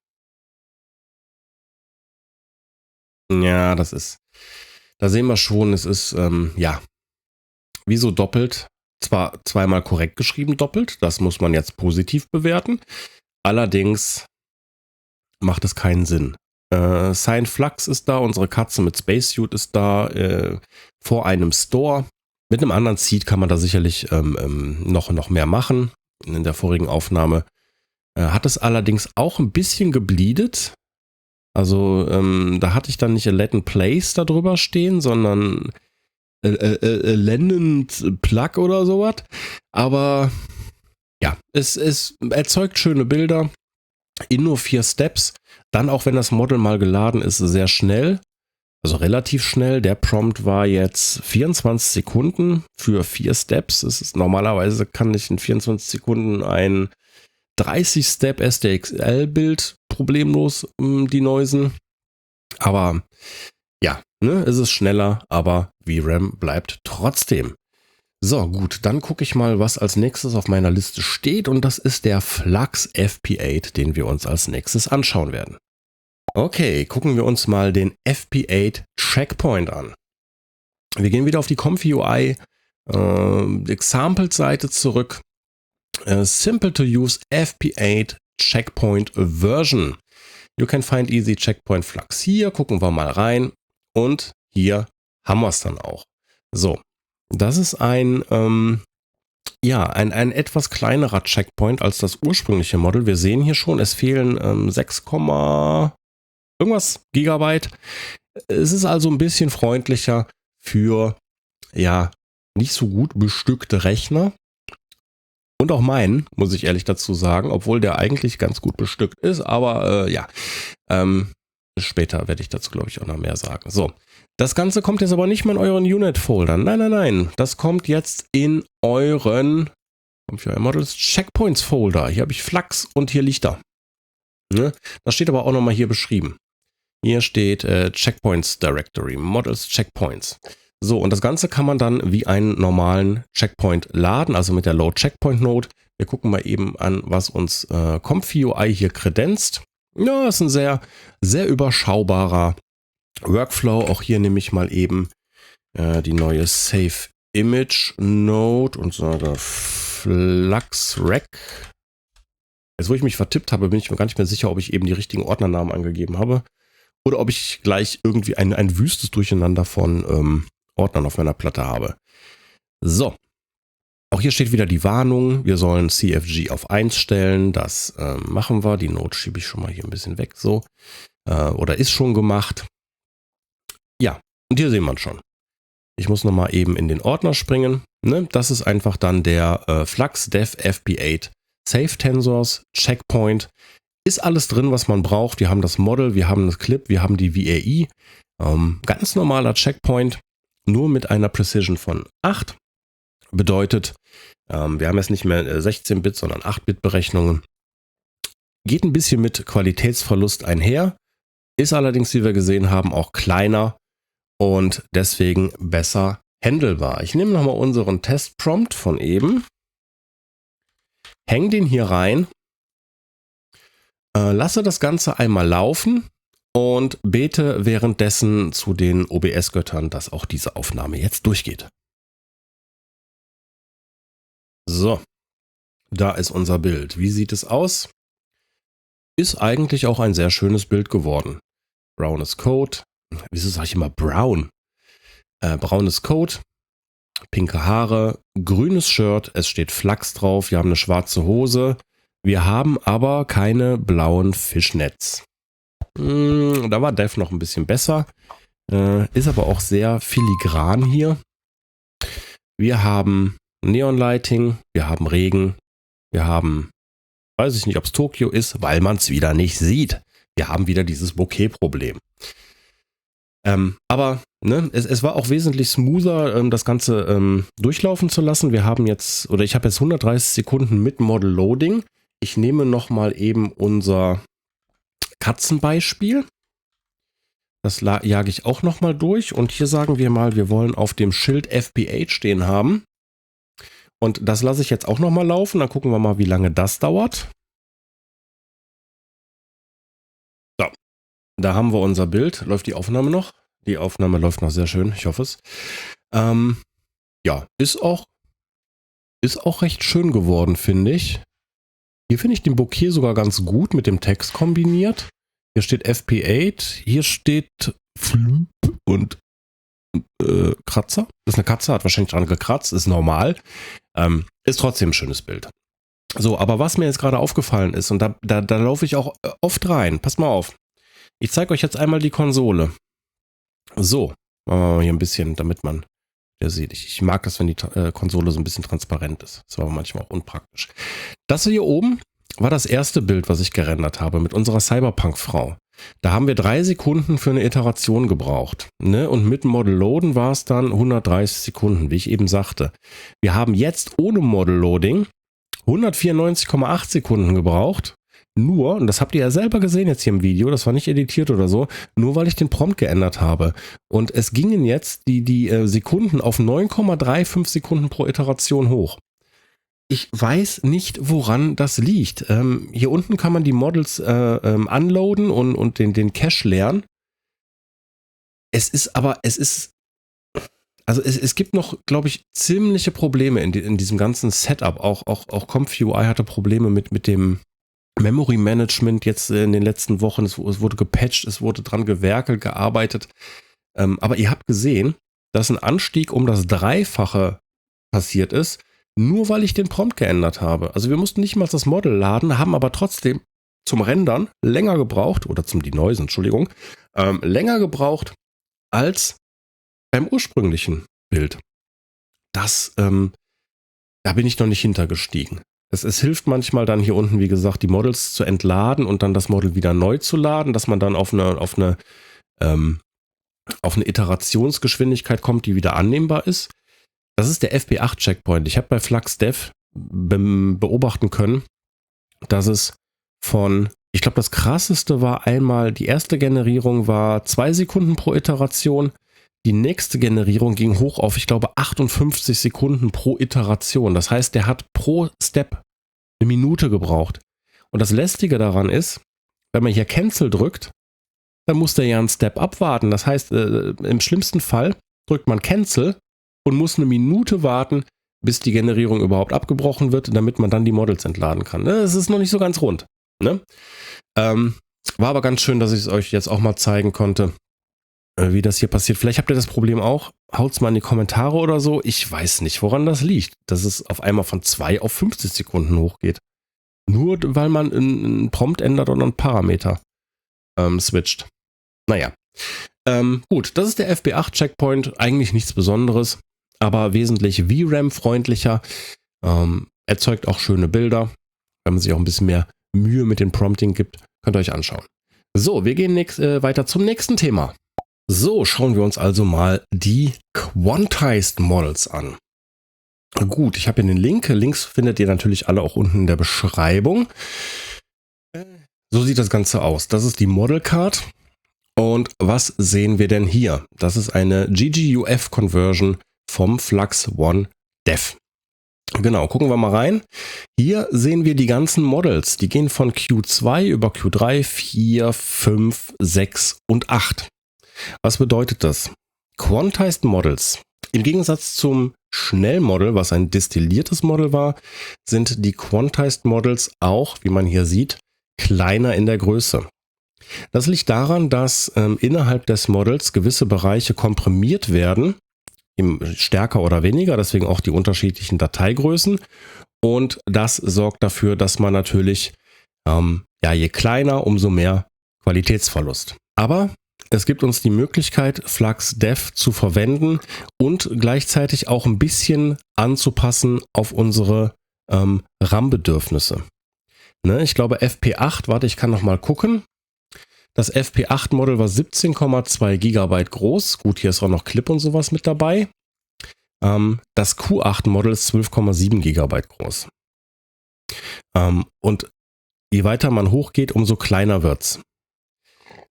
Ja, da sehen wir schon, es ist, ja, wie so doppelt. Zwar zweimal korrekt geschrieben doppelt, das muss man jetzt positiv bewerten. Allerdings macht es keinen Sinn. Sign Flux ist da, unsere Katze mit Spacesuit ist da, vor einem Store. Mit einem anderen Seed kann man da sicherlich noch mehr machen. In der vorigen Aufnahme hat es allerdings auch ein bisschen gebleedet. Also da hatte ich dann nicht a latent place da drüber stehen, sondern Landed Plug oder sowas. Aber ja, es erzeugt schöne Bilder in nur 4 Steps. Dann auch wenn das Model mal geladen ist, sehr schnell. Also relativ schnell. Der Prompt war jetzt 24 Sekunden für 4 Steps. Normalerweise kann ich in 24 Sekunden ein 30-Step SDXL-Bild problemlos denoisen. Aber ja, ne, es ist schneller, aber VRAM bleibt trotzdem. So, gut, dann gucke ich mal, was als nächstes auf meiner Liste steht. Und das ist der Flux FP8, den wir uns als nächstes anschauen werden. Okay, gucken wir uns mal den FP8 Checkpoint an. Wir gehen wieder auf die ComfyUI Example-Seite zurück. Simple to use FP8 Checkpoint Version. You can find easy checkpoint Flux. Hier gucken wir mal rein und hier haben wir es dann auch. So, das ist ein etwas kleinerer Checkpoint als das ursprüngliche Model. Wir sehen hier schon, es fehlen 6, irgendwas Gigabyte. Es ist also ein bisschen freundlicher für nicht so gut bestückte Rechner. Und auch meinen, muss ich ehrlich dazu sagen, obwohl der eigentlich ganz gut bestückt ist, aber später werde ich dazu, glaube ich, auch noch mehr sagen. So, das Ganze kommt jetzt aber nicht mehr in euren Unit-Folder. Nein. Das kommt jetzt in euren Models Checkpoints-Folder. Hier habe ich Flux und hier liegt er. Ne? Das steht aber auch nochmal hier beschrieben. Hier steht Checkpoints Directory, Models Checkpoints. So, und das Ganze kann man dann wie einen normalen Checkpoint laden, also mit der Load Checkpoint Node. Wir gucken mal eben an, was uns ComfyUI hier kredenzt. Ja, ist ein sehr, sehr überschaubarer Workflow. Auch hier nehme ich mal eben die neue Save Image Node und so der Flux Rec. Jetzt, wo ich mich vertippt habe, bin ich mir gar nicht mehr sicher, ob ich eben die richtigen Ordnernamen angegeben habe oder ob ich gleich irgendwie ein wüstes Durcheinander von Ordnern auf meiner Platte habe. So. Auch hier steht wieder die Warnung. Wir sollen CFG auf 1 stellen. Das machen wir. Die Node schiebe ich schon mal hier ein bisschen weg. So. Oder ist schon gemacht. Ja, und hier sehen wir schon. Ich muss nochmal eben in den Ordner springen. Ne? Das ist einfach dann der Flux Dev FP8 Save Tensors Checkpoint. Ist alles drin, was man braucht. Wir haben das Model, wir haben das Clip, wir haben die VAI. Ganz normaler Checkpoint. Nur mit einer Precision von 8. Bedeutet, wir haben jetzt nicht mehr 16-Bit, sondern 8-Bit-Berechnungen. Geht ein bisschen mit Qualitätsverlust einher. Ist allerdings, wie wir gesehen haben, auch kleiner und deswegen besser handelbar. Ich nehme nochmal unseren Test-Prompt von eben. Hänge den hier rein. Lasse das Ganze einmal laufen. Und bete währenddessen zu den OBS-Göttern, dass auch diese Aufnahme jetzt durchgeht. So, da ist unser Bild. Wie sieht es aus? Ist eigentlich auch ein sehr schönes Bild geworden. Braunes Code. Wieso sage ich immer brown? Braunes Code, pinke Haare, grünes Shirt, es steht Flux drauf, wir haben eine schwarze Hose. Wir haben aber keine blauen Fischnetz. Da war Dev noch ein bisschen besser. Ist aber auch sehr filigran hier. Wir haben Neon Lighting, wir haben Regen, wir haben, weiß ich nicht, ob es Tokio ist, weil man es wieder nicht sieht. Wir haben wieder dieses Bokeh-Problem. Aber ne, es war auch wesentlich smoother, das Ganze durchlaufen zu lassen. Wir haben jetzt, oder ich habe jetzt 130 Sekunden mit Model Loading. Ich nehme nochmal eben unser Katzenbeispiel. Das jage ich auch nochmal durch. Und hier sagen wir mal, wir wollen auf dem Schild FP8 stehen haben. Und das lasse ich jetzt auch nochmal laufen. Dann gucken wir mal, wie lange das dauert. So, da haben wir unser Bild. Läuft die Aufnahme noch? Die Aufnahme läuft noch sehr schön. Ich hoffe es. Ja, ist auch recht schön geworden, finde ich. Hier finde ich den Bokeh sogar ganz gut mit dem Text kombiniert. Hier steht FP8, hier steht Flump und Kratzer. Das ist eine Katze, hat wahrscheinlich dran gekratzt, ist normal. Ist trotzdem ein schönes Bild. So, aber was mir jetzt gerade aufgefallen ist, und da laufe ich auch oft rein, passt mal auf. Ich zeige euch jetzt einmal die Konsole. So, machen wir mal hier ein bisschen, damit man ja sieht. Ich mag das, wenn die Konsole so ein bisschen transparent ist. Das war aber manchmal auch unpraktisch. Das hier oben war das erste Bild, was ich gerendert habe mit unserer Cyberpunk-Frau. Da haben wir 3 Sekunden für eine Iteration gebraucht. Ne? Und mit Model Loaden war es dann 130 Sekunden, wie ich eben sagte. Wir haben jetzt ohne Model Loading 194,8 Sekunden gebraucht. Nur, und das habt ihr ja selber gesehen jetzt hier im Video, das war nicht editiert oder so, nur weil ich den Prompt geändert habe. Und es gingen jetzt die Sekunden auf 9,35 Sekunden pro Iteration hoch. Ich weiß nicht, woran das liegt. Hier unten kann man die Models unloaden und den Cache leeren. Es gibt noch, glaube ich, ziemliche Probleme in diesem ganzen Setup. Auch ComfyUI hatte Probleme mit dem Memory Management jetzt in den letzten Wochen. Es wurde gepatcht, es wurde dran gewerkelt, gearbeitet. Aber ihr habt gesehen, dass ein Anstieg um das Dreifache passiert ist, nur weil ich den Prompt geändert habe. Also wir mussten nicht mal das Model laden, haben aber trotzdem zum Rendern länger gebraucht, oder zum Denoisen, Entschuldigung, länger gebraucht als beim ursprünglichen Bild. Da bin ich noch nicht hintergestiegen. Es hilft manchmal dann hier unten, wie gesagt, die Models zu entladen und dann das Model wieder neu zu laden, dass man dann auf eine Iterationsgeschwindigkeit kommt, die wieder annehmbar ist. Das ist der FP8-Checkpoint. Ich habe bei FluxDev beobachten können, dass es ich glaube, das krasseste war einmal, die erste Generierung war 2 Sekunden pro Iteration. Die nächste Generierung ging hoch auf, ich glaube, 58 Sekunden pro Iteration. Das heißt, der hat pro Step eine Minute gebraucht. Und das Lästige daran ist, wenn man hier Cancel drückt, dann muss der ja einen Step abwarten. Das heißt, im schlimmsten Fall drückt man Cancel und muss eine Minute warten, bis die Generierung überhaupt abgebrochen wird, damit man dann die Models entladen kann. Das ist noch nicht so ganz rund. Ne? War aber ganz schön, dass ich es euch jetzt auch mal zeigen konnte, wie das hier passiert. Vielleicht habt ihr das Problem auch. Haut's mal in die Kommentare oder so. Ich weiß nicht, woran das liegt, dass es auf einmal von 2 auf 50 Sekunden hochgeht. Nur weil man einen Prompt ändert oder einen Parameter switcht. Naja. Gut, das ist der FP8-Checkpoint. Eigentlich nichts Besonderes, aber wesentlich VRAM-freundlicher. Erzeugt auch schöne Bilder. Wenn man sich auch ein bisschen mehr Mühe mit dem Prompting gibt, könnt ihr euch anschauen. So, wir gehen weiter zum nächsten Thema. So, schauen wir uns also mal die Quantized Models an. Gut, ich habe hier den Link. Links findet ihr natürlich alle auch unten in der Beschreibung. So sieht das Ganze aus. Das ist die Model Card. Und was sehen wir denn hier? Das ist eine GGUF-Conversion vom Flux One Dev. Genau, gucken wir mal rein. Hier sehen wir die ganzen Models. Die gehen von Q2 über Q3, 4, 5, 6 und 8. Was bedeutet das? Quantized Models. Im Gegensatz zum Schnellmodel, was ein destilliertes Model war, sind die Quantized Models auch, wie man hier sieht, kleiner in der Größe. Das liegt daran, dass innerhalb des Models gewisse Bereiche komprimiert werden, stärker oder weniger, deswegen auch die unterschiedlichen Dateigrößen. Und das sorgt dafür, dass man natürlich, je kleiner, umso mehr Qualitätsverlust. Aber es gibt uns die Möglichkeit, FluxDev zu verwenden und gleichzeitig auch ein bisschen anzupassen auf unsere RAM-Bedürfnisse. Ne, ich glaube FP8, ich kann noch mal gucken. Das FP8-Model war 17,2 GB groß. Gut, hier ist auch noch Clip und sowas mit dabei. Das Q8-Model ist 12,7 GB groß. Und je weiter man hochgeht, umso kleiner wird's.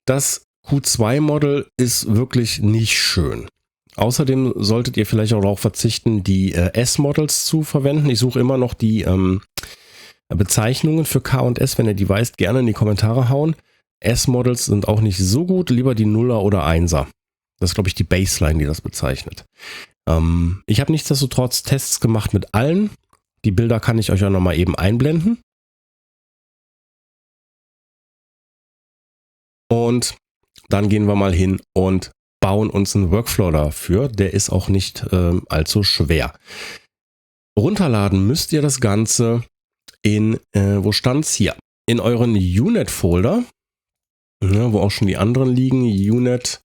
Das Q2-Model ist wirklich nicht schön. Außerdem solltet ihr vielleicht auch darauf verzichten, die S-Models zu verwenden. Ich suche immer noch die Bezeichnungen für K und S. Wenn ihr die weißt, gerne in die Kommentare hauen. S-Models sind auch nicht so gut, lieber die Nuller oder Einser. Das ist, glaube ich, die Baseline, die das bezeichnet. Ich habe nichtsdestotrotz Tests gemacht mit allen. Die Bilder kann ich euch auch nochmal eben einblenden. Und dann gehen wir mal hin und bauen uns einen Workflow dafür. Der ist auch nicht allzu schwer. Runterladen müsst ihr das Ganze wo stand's hier? In euren Unit-Folder. Ja, wo auch schon die anderen liegen, Unit,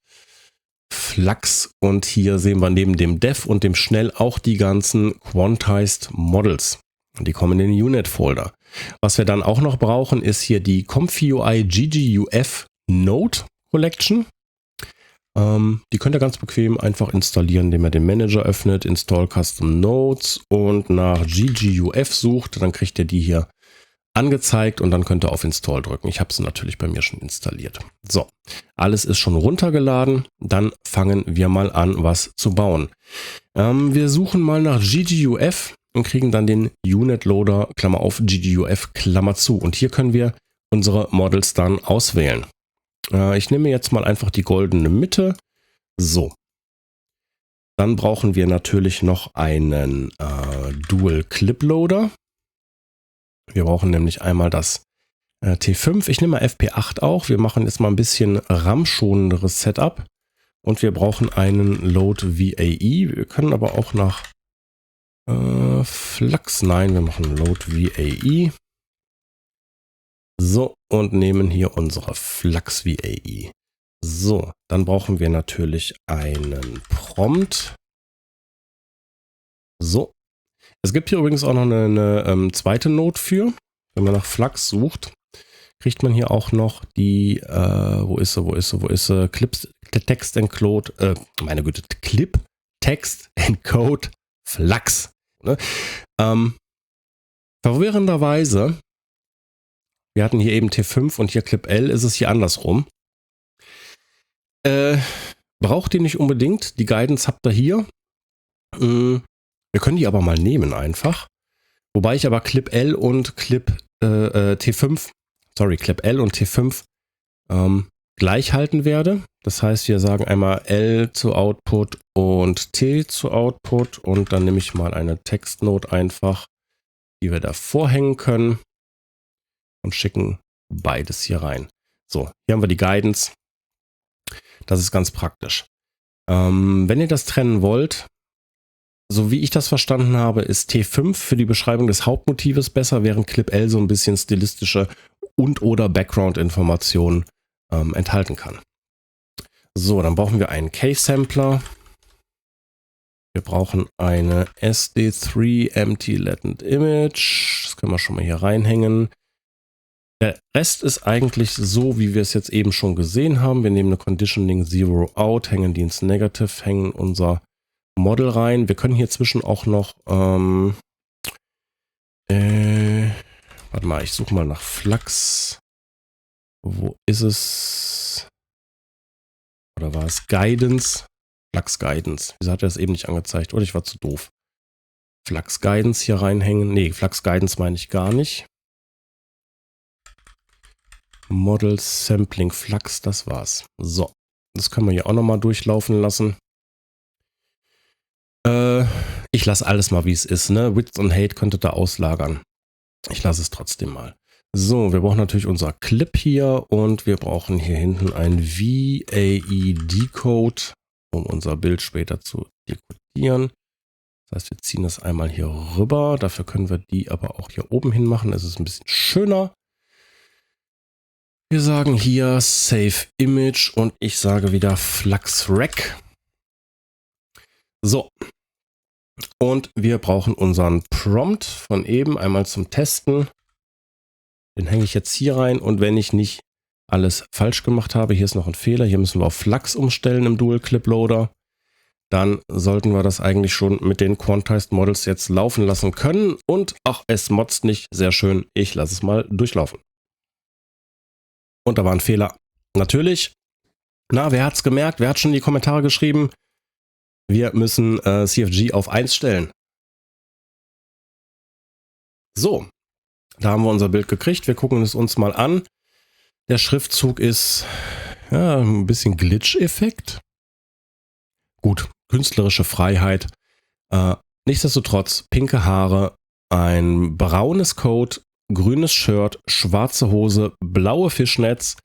Flux, und hier sehen wir neben dem Dev und dem Schnell auch die ganzen Quantized Models. Die kommen in den Unit-Folder. Was wir dann auch noch brauchen, ist hier die ComfyUI GGUF Node Collection. Die könnt ihr ganz bequem einfach installieren, indem ihr den Manager öffnet, Install Custom Nodes und nach GGUF sucht. Dann kriegt ihr die hier angezeigt und dann könnt ihr auf Install drücken. Ich habe sie natürlich bei mir schon installiert. So, alles ist schon runtergeladen. Dann fangen wir mal an, was zu bauen. Wir suchen mal nach GGUF und kriegen dann den Unit Loader, Klammer auf, GGUF, Klammer zu. Und hier können wir unsere Models dann auswählen. Ich nehme jetzt mal einfach die goldene Mitte. So. Dann brauchen wir natürlich noch einen Dual Clip Loader. Wir brauchen nämlich einmal das T5. Ich nehme mal FP8 auch. Wir machen jetzt mal ein bisschen RAM-schonenderes Setup. Und wir brauchen einen Load VAE. Wir können aber auch nach Flux. Nein, wir machen Load VAE. So, und nehmen hier unsere Flux VAE. So, dann brauchen wir natürlich einen Prompt. So. Es gibt hier übrigens auch noch eine zweite Node für. Wenn man nach Flux sucht, kriegt man hier auch noch die, wo ist sie? Text Encode, meine Güte, Clip, Text Encode, Flux. Ne? Verwirrenderweise, wir hatten hier eben T5 und hier Clip L, ist es hier andersrum. Braucht ihr nicht unbedingt, die Guidance habt ihr hier. Wir können die aber mal nehmen einfach. Wobei ich aber Clip L und Clip T5 gleich halten werde. Das heißt, wir sagen einmal L zu Output und T zu Output und dann nehme ich mal eine Textnode einfach, die wir davor hängen können und schicken beides hier rein. So, hier haben wir die Guidance. Das ist ganz praktisch. Wenn ihr das trennen wollt, so wie ich das verstanden habe, ist T5 für die Beschreibung des Hauptmotives besser, während Clip L so ein bisschen stilistische und oder Background-Informationen enthalten kann. So, dann brauchen wir einen K-Sampler. Wir brauchen eine SD3 Empty Latent Image. Das können wir schon mal hier reinhängen. Der Rest ist eigentlich so, wie wir es jetzt eben schon gesehen haben. Wir nehmen eine Conditioning Zero Out, hängen die ins Negative, hängen unser Model rein. Wir können hier zwischen auch noch, warte mal, ich suche mal nach Flux. Wo ist es? Oder war es Guidance? Flux Guidance. Wieso hat er das eben nicht angezeigt? Oder ich war zu doof. Flux Guidance hier reinhängen. Nee, Flux Guidance meine ich gar nicht. Model Sampling Flux, das war's. So, das können wir hier auch nochmal durchlaufen lassen. Ich lasse alles mal, wie es ist. Ne? Width und Height könnte da auslagern. Ich lasse es trotzdem mal. So, wir brauchen natürlich unser Clip hier und wir brauchen hier hinten ein VAE-Decode, um unser Bild später zu dekodieren. Das heißt, wir ziehen das einmal hier rüber. Dafür können wir die aber auch hier oben hin machen. Es ist ein bisschen schöner. Wir sagen hier Save Image und ich sage wieder FluxRec. So. Und wir brauchen unseren Prompt von eben einmal zum Testen. Den hänge ich jetzt hier rein und wenn ich nicht alles falsch gemacht habe, hier ist noch ein Fehler, hier müssen wir auf Flux umstellen im Dual Clip Loader, dann sollten wir das eigentlich schon mit den Quantized Models jetzt laufen lassen können und ach, es motzt nicht, sehr schön, ich lasse es mal durchlaufen. Und da war ein Fehler. Natürlich, na, wer hat es gemerkt, wer hat schon in die Kommentare geschrieben, wir müssen CFG auf 1 stellen. So. Da haben wir unser Bild gekriegt. Wir gucken es uns mal an. Der Schriftzug ist ja, ein bisschen Glitch-Effekt. Gut, künstlerische Freiheit. Nichtsdestotrotz, pinke Haare, ein braunes Coat, grünes Shirt, schwarze Hose, blaue Fischnetz,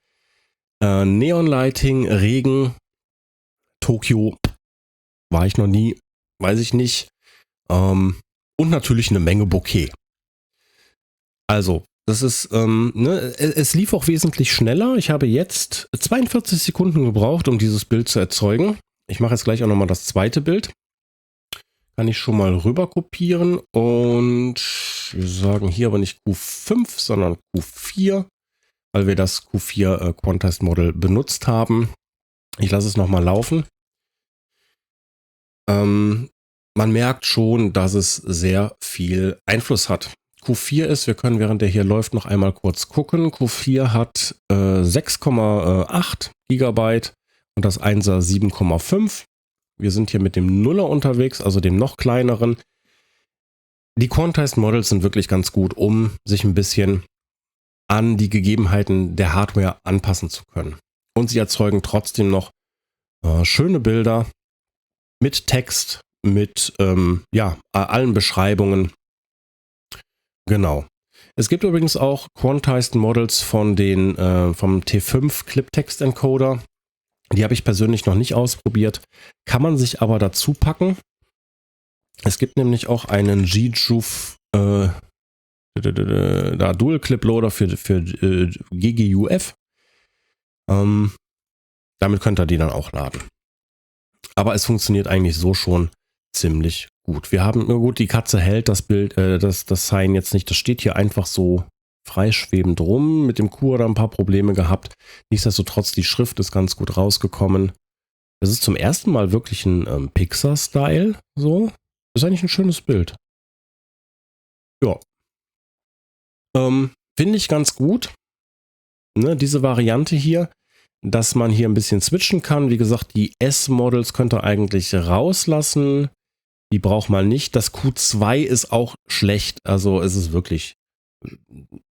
Neonlighting, Regen, Tokio, war ich noch nie, weiß ich nicht. Und natürlich eine Menge Bouquet. Also, das ist, es lief auch wesentlich schneller. Ich habe jetzt 42 Sekunden gebraucht, um dieses Bild zu erzeugen. Ich mache jetzt gleich auch nochmal das zweite Bild. Kann ich schon mal rüber kopieren und wir sagen hier aber nicht Q5, sondern Q4, weil wir das Q4 Quantized Model benutzt haben. Ich lasse es nochmal laufen. Man merkt schon, dass es sehr viel Einfluss hat. Q4 ist, wir können während der hier läuft noch einmal kurz gucken. Q4 hat 6,8 GB und das 1er 7,5. Wir sind hier mit dem Nuller unterwegs, also dem noch kleineren. Die Quantized Models sind wirklich ganz gut, um sich ein bisschen an die Gegebenheiten der Hardware anpassen zu können. Und sie erzeugen trotzdem noch schöne Bilder mit Text, mit allen Beschreibungen. Genau. Es gibt übrigens auch Quantized Models von vom T5 Clip Text Encoder. Die habe ich persönlich noch nicht ausprobiert, kann man sich aber dazu packen. Es gibt nämlich auch einen G-Juve Dual Clip Loader für GGUF. Damit könnt ihr die dann auch laden. Aber es funktioniert eigentlich so schon ziemlich gut. Wir haben, nur gut, die Katze hält das Bild, das Sign jetzt nicht. Das steht hier einfach so freischwebend rum. Mit dem Q oder ein paar Probleme gehabt. Nichtsdestotrotz, die Schrift ist ganz gut rausgekommen. Das ist zum ersten Mal wirklich ein Pixar-Style. So. Ist eigentlich ein schönes Bild. Ja. Finde ich ganz gut. Ne, diese Variante hier, dass man hier ein bisschen switchen kann. Wie gesagt, die S-Models könnt ihr eigentlich rauslassen. Die braucht man nicht. Das Q2 ist auch schlecht. Also es ist wirklich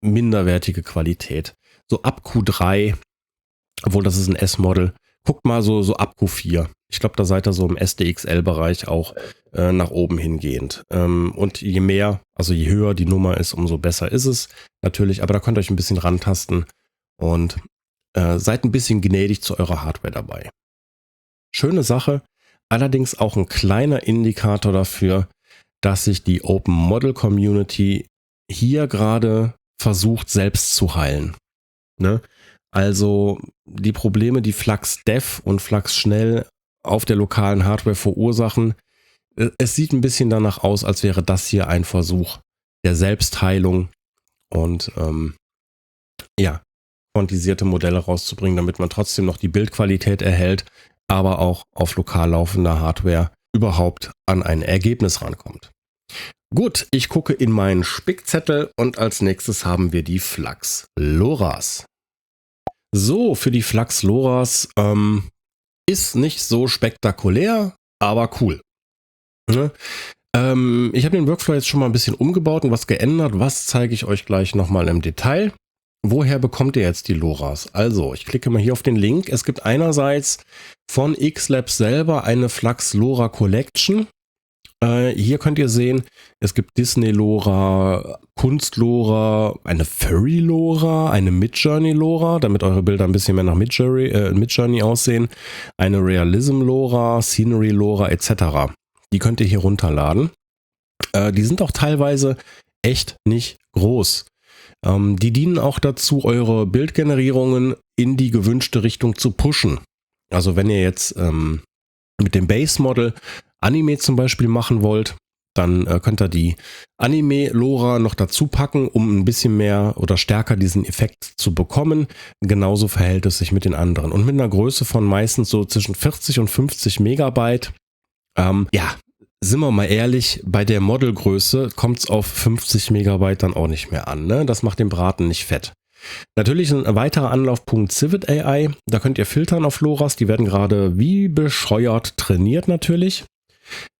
minderwertige Qualität. So ab Q3, obwohl das ist ein S-Model, guckt mal so ab Q4. Ich glaube, da seid ihr so im SDXL-Bereich auch nach oben hingehend. Und je mehr, also je höher die Nummer ist, umso besser ist es natürlich. Aber da könnt ihr euch ein bisschen rantasten und seid ein bisschen gnädig zu eurer Hardware dabei. Schöne Sache, allerdings auch ein kleiner Indikator dafür, dass sich die Open Model Community hier gerade versucht, selbst zu heilen. Ne? Also die Probleme, die Flux Dev und Flux Schnell auf der lokalen Hardware verursachen, es sieht ein bisschen danach aus, als wäre das hier ein Versuch der Selbstheilung und quantisierte Modelle rauszubringen, damit man trotzdem noch die Bildqualität erhält, aber auch auf lokal laufender Hardware überhaupt an ein Ergebnis rankommt. Gut, ich gucke in meinen Spickzettel und als nächstes haben wir die Flux LoRa's. So, für die Flux LoRa's ist nicht so spektakulär, aber cool. Ne? Ich habe den Workflow jetzt schon mal ein bisschen umgebaut und was geändert. Was zeige ich euch gleich nochmal im Detail. Woher bekommt ihr jetzt die LoRa's? Also, ich klicke mal hier auf den Link. Es gibt einerseits von X-Labs selber eine Flux LoRa Collection. Hier könnt ihr sehen, es gibt Disney LoRa, Kunst LoRa, eine Furry LoRa, eine Midjourney LoRa, damit eure Bilder ein bisschen mehr nach Midjourney aussehen, eine Realism LoRa, Scenery LoRa etc. Die könnt ihr hier runterladen. Die sind auch teilweise echt nicht groß. Die dienen auch dazu, eure Bildgenerierungen in die gewünschte Richtung zu pushen. Also wenn ihr jetzt mit dem Base Model Anime zum Beispiel machen wollt, dann könnt ihr die Anime-LoRa noch dazu packen, um ein bisschen mehr oder stärker diesen Effekt zu bekommen. Genauso verhält es sich mit den anderen. Und mit einer Größe von meistens so zwischen 40 und 50 Megabyte, sind wir mal ehrlich, bei der Modelgröße kommt es auf 50 Megabyte dann auch nicht mehr an. Ne? Das macht den Braten nicht fett. Natürlich ein weiterer Anlaufpunkt Civit AI. Da könnt ihr filtern auf LoRa's. Die werden gerade wie bescheuert trainiert natürlich.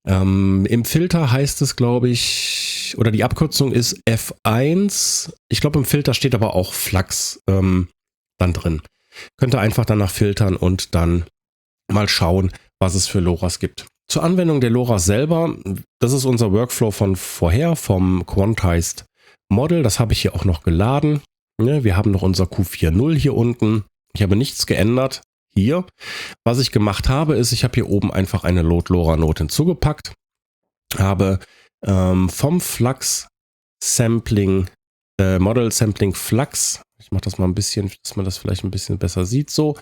Im Filter heißt es, glaube ich, oder die Abkürzung ist F1. Ich glaube, im Filter steht aber auch Flux dann drin. Könnt ihr einfach danach filtern und dann mal schauen, was es für LoRa's gibt. Zur Anwendung der LoRa's selber, das ist unser Workflow von vorher, vom Quantized Model. Das habe ich hier auch noch geladen. Wir haben noch unser Q4.0 hier unten. Ich habe nichts geändert hier. Was ich gemacht habe, ist, ich habe hier oben einfach eine Load LoRa Note hinzugepackt. Habe vom Flux Sampling, Model Sampling Flux, ich mache das mal ein bisschen, dass man das vielleicht ein bisschen besser sieht, so,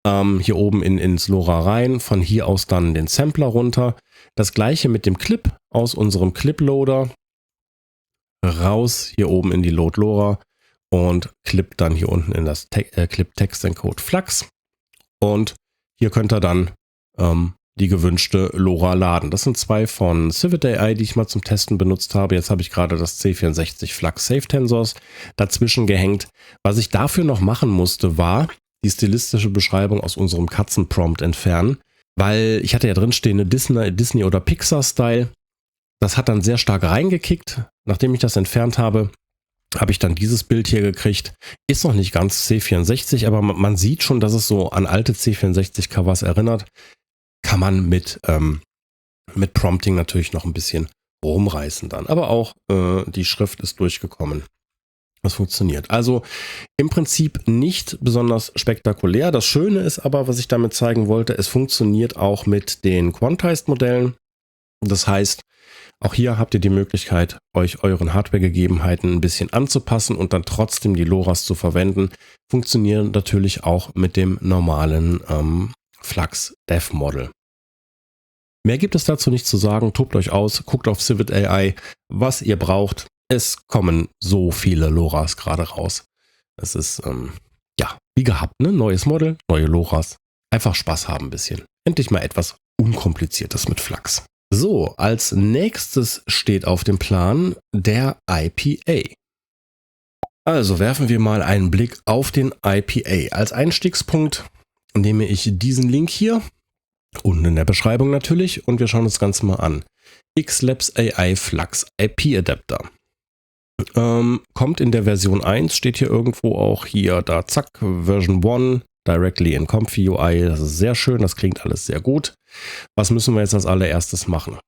hier oben ins LoRa rein, von hier aus dann den Sampler runter. Das gleiche mit dem Clip aus unserem Clip Loader raus, hier oben in die Load LoRa und Clip dann hier unten in das Clip Text Encode Flux. Und hier könnt ihr dann die gewünschte LoRa laden. Das sind zwei von Civit AI, die ich mal zum Testen benutzt habe. Jetzt habe ich gerade das C64 Flux Safe Tensors dazwischen gehängt. Was ich dafür noch machen musste, war die stilistische Beschreibung aus unserem Katzenprompt entfernen, weil ich hatte ja drinstehende Disney oder Pixar-Style. Das hat dann sehr stark reingekickt. Nachdem ich das entfernt habe, habe ich dann dieses Bild hier gekriegt. Ist noch nicht ganz C64, aber man sieht schon, dass es so an alte C64-Covers erinnert. Kann man mit Prompting natürlich noch ein bisschen rumreißen dann. Aber auch die Schrift ist durchgekommen. Das funktioniert. Also im Prinzip nicht besonders spektakulär. Das Schöne ist aber, was ich damit zeigen wollte, es funktioniert auch mit den Quantized-Modellen. Das heißt, auch hier habt ihr die Möglichkeit, euch euren Hardware-Gegebenheiten ein bisschen anzupassen und dann trotzdem die LoRa's zu verwenden. Funktionieren natürlich auch mit dem normalen Flux Dev Model. Mehr gibt es dazu nicht zu sagen. Tobt euch aus, guckt auf Civit AI, was ihr braucht. Es kommen so viele LoRa's gerade raus. Das ist, ja, wie gehabt, ne? Neues Model, neue LoRa's. Einfach Spaß haben ein bisschen. Endlich mal etwas Unkompliziertes mit Flux. So, als nächstes steht auf dem Plan der IPA. Also werfen wir mal einen Blick auf den IPA. Als Einstiegspunkt nehme ich diesen Link hier, unten in der Beschreibung natürlich, und wir schauen uns das Ganze mal an. XLabs AI Flux IP Adapter. Kommt in der Version 1, steht hier irgendwo auch hier, da zack, Version 1, directly in Comfy UI. Das ist sehr schön, das klingt alles sehr gut. Was müssen wir jetzt als allererstes machen?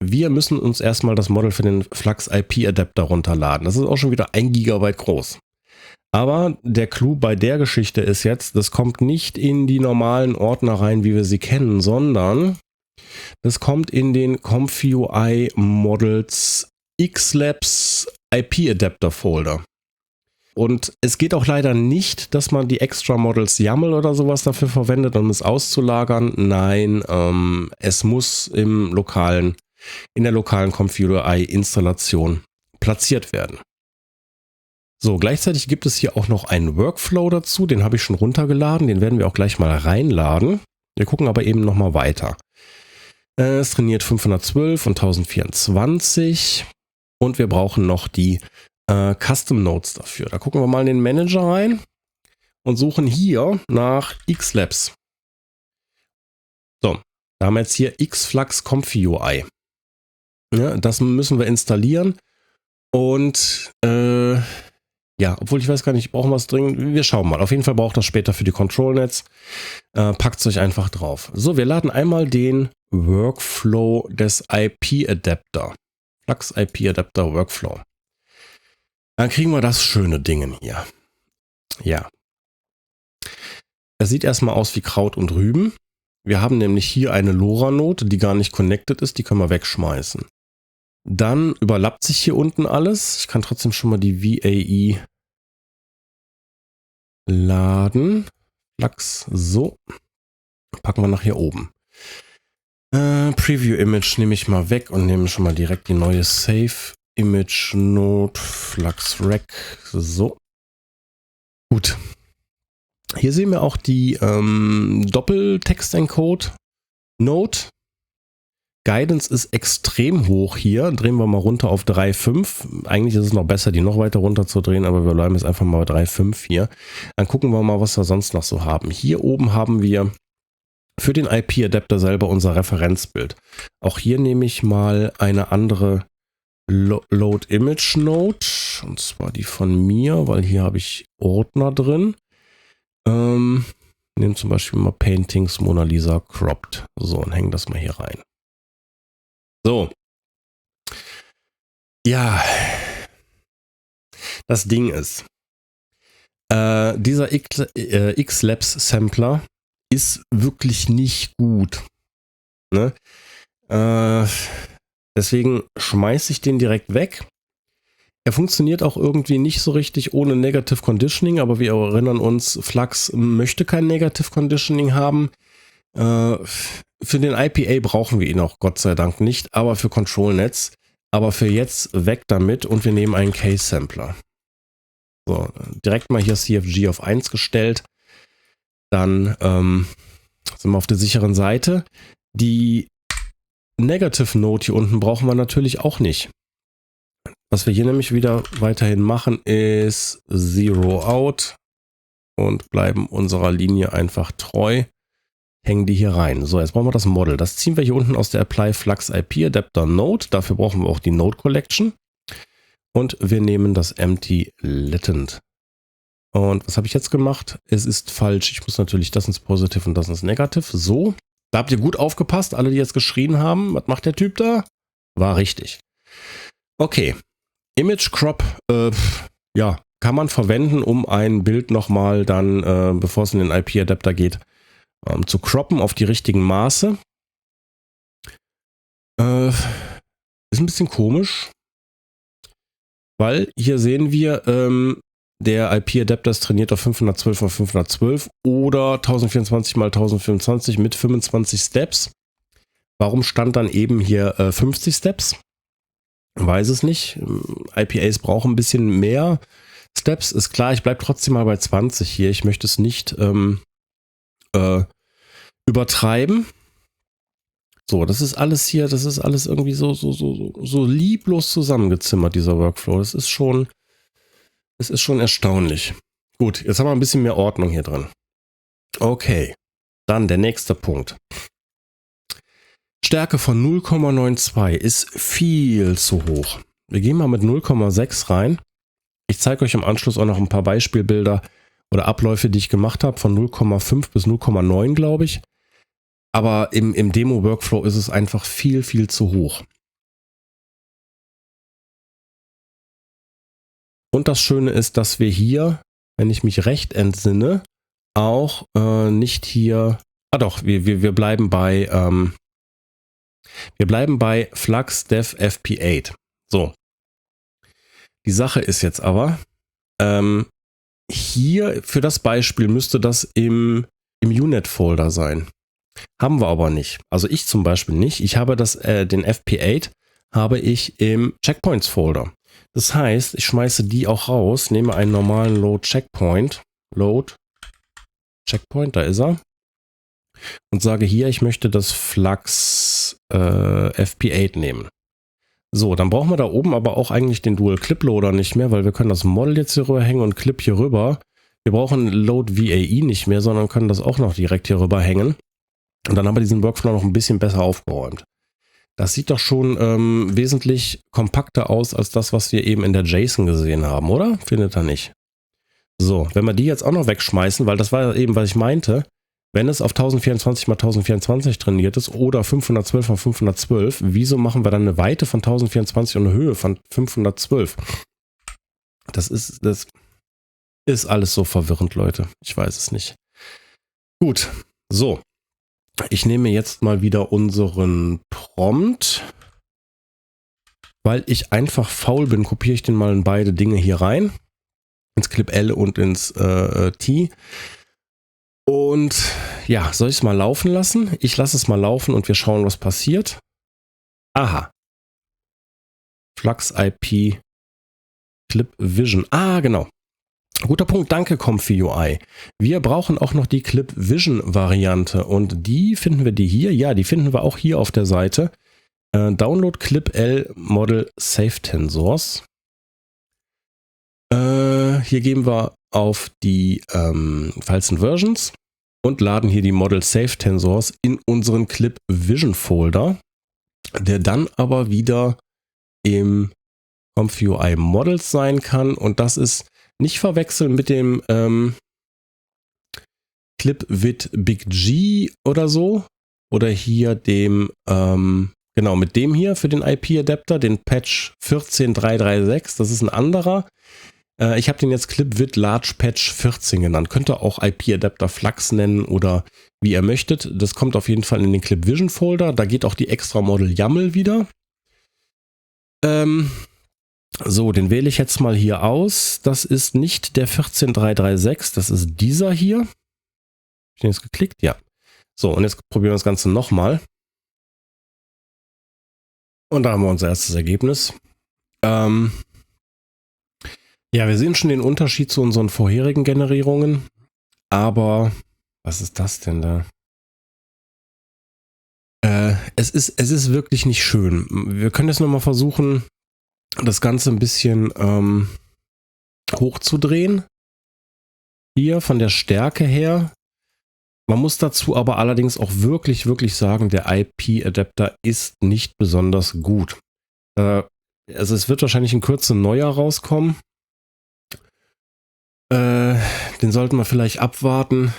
Wir müssen uns erstmal das Model für den Flux IP Adapter runterladen. Das ist auch schon wieder 1 GB groß. Aber der Clou bei der Geschichte ist jetzt, das kommt nicht in die normalen Ordner rein, wie wir sie kennen, sondern das kommt in den Comfy UI Models XLabs IP Adapter Folder. Und es geht auch leider nicht, dass man die Extra Models YAML oder sowas dafür verwendet, um es auszulagern. Nein, es muss in der lokalen Comfy UI Installation platziert werden. So, gleichzeitig gibt es hier auch noch einen Workflow dazu, den habe ich schon runtergeladen, den werden wir auch gleich mal reinladen. Wir gucken aber eben nochmal weiter. Es trainiert 512 und 1024 und wir brauchen noch die Custom Nodes dafür. Da gucken wir mal in den Manager rein und suchen hier nach XLabs. So, da haben wir jetzt hier XFlux Comfy UI. Ja, das müssen wir installieren und ja, obwohl ich weiß gar nicht, brauchen wir es dringend. Wir schauen mal. Auf jeden Fall braucht das später für die Control-Nets. Packt es euch einfach drauf. So, wir laden einmal den Workflow des IP-Adapter. Flux IP-Adapter Workflow. Dann kriegen wir das schöne Ding hier. Ja. Das sieht erstmal aus wie Kraut und Rüben. Wir haben nämlich hier eine LoRa-Node, die gar nicht connected ist. Die können wir wegschmeißen. Dann überlappt sich hier unten alles. Ich kann trotzdem schon mal die VAE laden. Flux, so. Packen wir nach hier oben. Preview Image nehme ich mal weg und nehme schon mal direkt die neue Save Image Node Flux Rec. So. Gut. Hier sehen wir auch die Doppeltext-Encode Node. Guidance ist extrem hoch hier. Drehen wir mal runter auf 3.5. Eigentlich ist es noch besser, die noch weiter runter zu drehen, aber wir bleiben jetzt einfach mal bei 3.5 hier. Dann gucken wir mal, was wir sonst noch so haben. Hier oben haben wir für den IP-Adapter selber unser Referenzbild. Auch hier nehme ich mal eine andere Load Image Node, und zwar die von mir, weil hier habe ich Ordner drin. Nehme zum Beispiel mal Paintings Mona Lisa Cropped. So, und hängen das mal hier rein. So. Ja. Das Ding ist, dieser XLabs Sampler ist wirklich nicht gut. Ne? Deswegen schmeiße ich den direkt weg. Er funktioniert auch irgendwie nicht so richtig ohne Negative Conditioning, aber wir erinnern uns, Flux möchte kein Negative Conditioning haben. Für den IPA brauchen wir ihn auch Gott sei Dank nicht, aber für Control-Nets. Aber für jetzt weg damit und wir nehmen einen Case-Sampler. So, direkt mal hier CFG auf 1 gestellt. Dann sind wir auf der sicheren Seite. Die Negative Node hier unten brauchen wir natürlich auch nicht. Was wir hier nämlich wieder weiterhin machen, ist Zero Out und bleiben unserer Linie einfach treu. Hängen die hier rein. So, jetzt brauchen wir das Model. Das ziehen wir hier unten aus der Apply Flux IP Adapter Node. Dafür brauchen wir auch die Node Collection. Und wir nehmen das Empty Latent. Und was habe ich jetzt gemacht? Es ist falsch. Ich muss natürlich das ins Positive und das ins Negative. So, da habt ihr gut aufgepasst. Alle, die jetzt geschrien haben, was macht der Typ da? War richtig. Okay. Image Crop, ja, kann man verwenden, um ein Bild nochmal dann, bevor es in den IP-Adapter geht, zu croppen auf die richtigen Maße. Ist ein bisschen komisch, weil hier sehen wir, der IP-Adapter ist trainiert auf 512 x 512 oder 1024 x 1025 mit 25 Steps. Warum stand dann eben hier 50 Steps? Weiß es nicht. IPAs brauchen ein bisschen mehr Steps. Ist klar, ich bleibe trotzdem mal bei 20 hier. Ich möchte es nicht übertreiben. So, das ist alles hier, das ist alles irgendwie so lieblos zusammengezimmert, dieser Workflow. Das ist schon erstaunlich. Gut, jetzt haben wir ein bisschen mehr Ordnung hier drin. Okay, dann der nächste Punkt. Stärke von 0,92 ist viel zu hoch. Wir gehen mal mit 0,6 rein. Ich zeige euch im Anschluss auch noch ein paar Beispielbilder oder Abläufe, die ich gemacht habe, von 0,5 bis 0,9, glaube ich. Aber im Demo-Workflow ist es einfach viel, viel zu hoch. Und das Schöne ist, dass wir hier, wenn ich mich recht entsinne, auch nicht hier... Ah doch, wir bleiben bei Flux Dev FP8. So. Die Sache ist jetzt aber, hier für das Beispiel müsste das im UNet-Folder sein. Haben wir aber nicht. Also ich zum Beispiel nicht. Ich habe den FP8 habe ich im Checkpoints-Folder. Das heißt, ich schmeiße die auch raus, nehme einen normalen Load Checkpoint, da ist er, und sage hier, ich möchte das Flux FP8 nehmen. So, dann brauchen wir da oben aber auch eigentlich den Dual Clip Loader nicht mehr, weil wir können das Model jetzt hier rüber hängen und Clip hier rüber. Wir brauchen Load VAE nicht mehr, sondern können das auch noch direkt hier rüber hängen. Und dann haben wir diesen Workflow noch ein bisschen besser aufgeräumt. Das sieht doch schon wesentlich kompakter aus als das, was wir eben in der JSON gesehen haben, oder? Findet ihr nicht? So, wenn wir die jetzt auch noch wegschmeißen, weil das war eben, was ich meinte, wenn es auf 1024 x 1024 trainiert ist oder 512 x 512, wieso machen wir dann eine Weite von 1024 und eine Höhe von 512? Das ist alles so verwirrend, Leute. Ich weiß es nicht. Gut, so. Ich nehme jetzt mal wieder unseren Prompt. Weil ich einfach faul bin, kopiere ich den mal in beide Dinge hier rein. Ins Clip L und ins T. Und ja, soll ich es mal laufen lassen? Ich lasse es mal laufen und wir schauen, was passiert. Aha. Flux IP Clip Vision. Ah, genau. Guter Punkt, danke ComfyUI. Wir brauchen auch noch die Clip Vision Variante und die finden wir hier. Ja, die finden wir auch hier auf der Seite. Download Clip L Model Save Tensors. Hier geben wir auf die Files and Versions und laden hier die Model Save Tensors in unseren Clip Vision Folder, der dann aber wieder im ComfyUI Models sein kann und das ist nicht verwechseln mit dem Clip with Big G oder so oder hier dem genau mit dem hier für den IP-Adapter, den Patch 14336, das ist ein anderer. Ich habe den jetzt Clip with Large Patch 14 genannt. Könnt ihr auch IP-Adapter Flux nennen oder wie ihr möchtet. Das kommt auf jeden Fall in den Clip Vision Folder. Da geht auch die extra Model YAML wieder. So, den wähle ich jetzt mal hier aus. Das ist nicht der 14336, das ist dieser hier. Habe ich den jetzt geklickt? Ja. So, und jetzt probieren wir das Ganze nochmal. Und da haben wir unser erstes Ergebnis. Ja, wir sehen schon den Unterschied zu unseren vorherigen Generierungen. Aber, was ist das denn da? Es ist wirklich nicht schön. Wir können jetzt nochmal versuchen, das Ganze ein bisschen hochzudrehen. Hier von der Stärke her. Man muss dazu aber allerdings auch wirklich sagen, der IP-Adapter ist nicht besonders gut. Also es wird wahrscheinlich in Kürze ein neuer rauskommen. Den sollten wir vielleicht abwarten.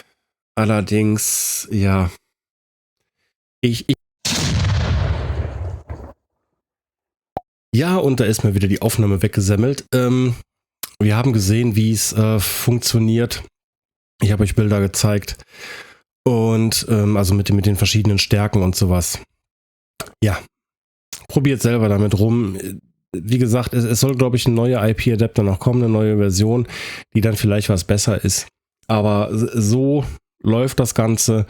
Allerdings, ja. Ja, und da ist mir wieder die Aufnahme weggesemmelt. Wir haben gesehen, wie es funktioniert. Ich habe euch Bilder gezeigt. Und also mit den verschiedenen Stärken und sowas. Ja, probiert selber damit rum. Wie gesagt, es soll, glaube ich, ein neuer IP-Adapter noch kommen, eine neue Version, die dann vielleicht was besser ist. Aber so läuft das Ganze.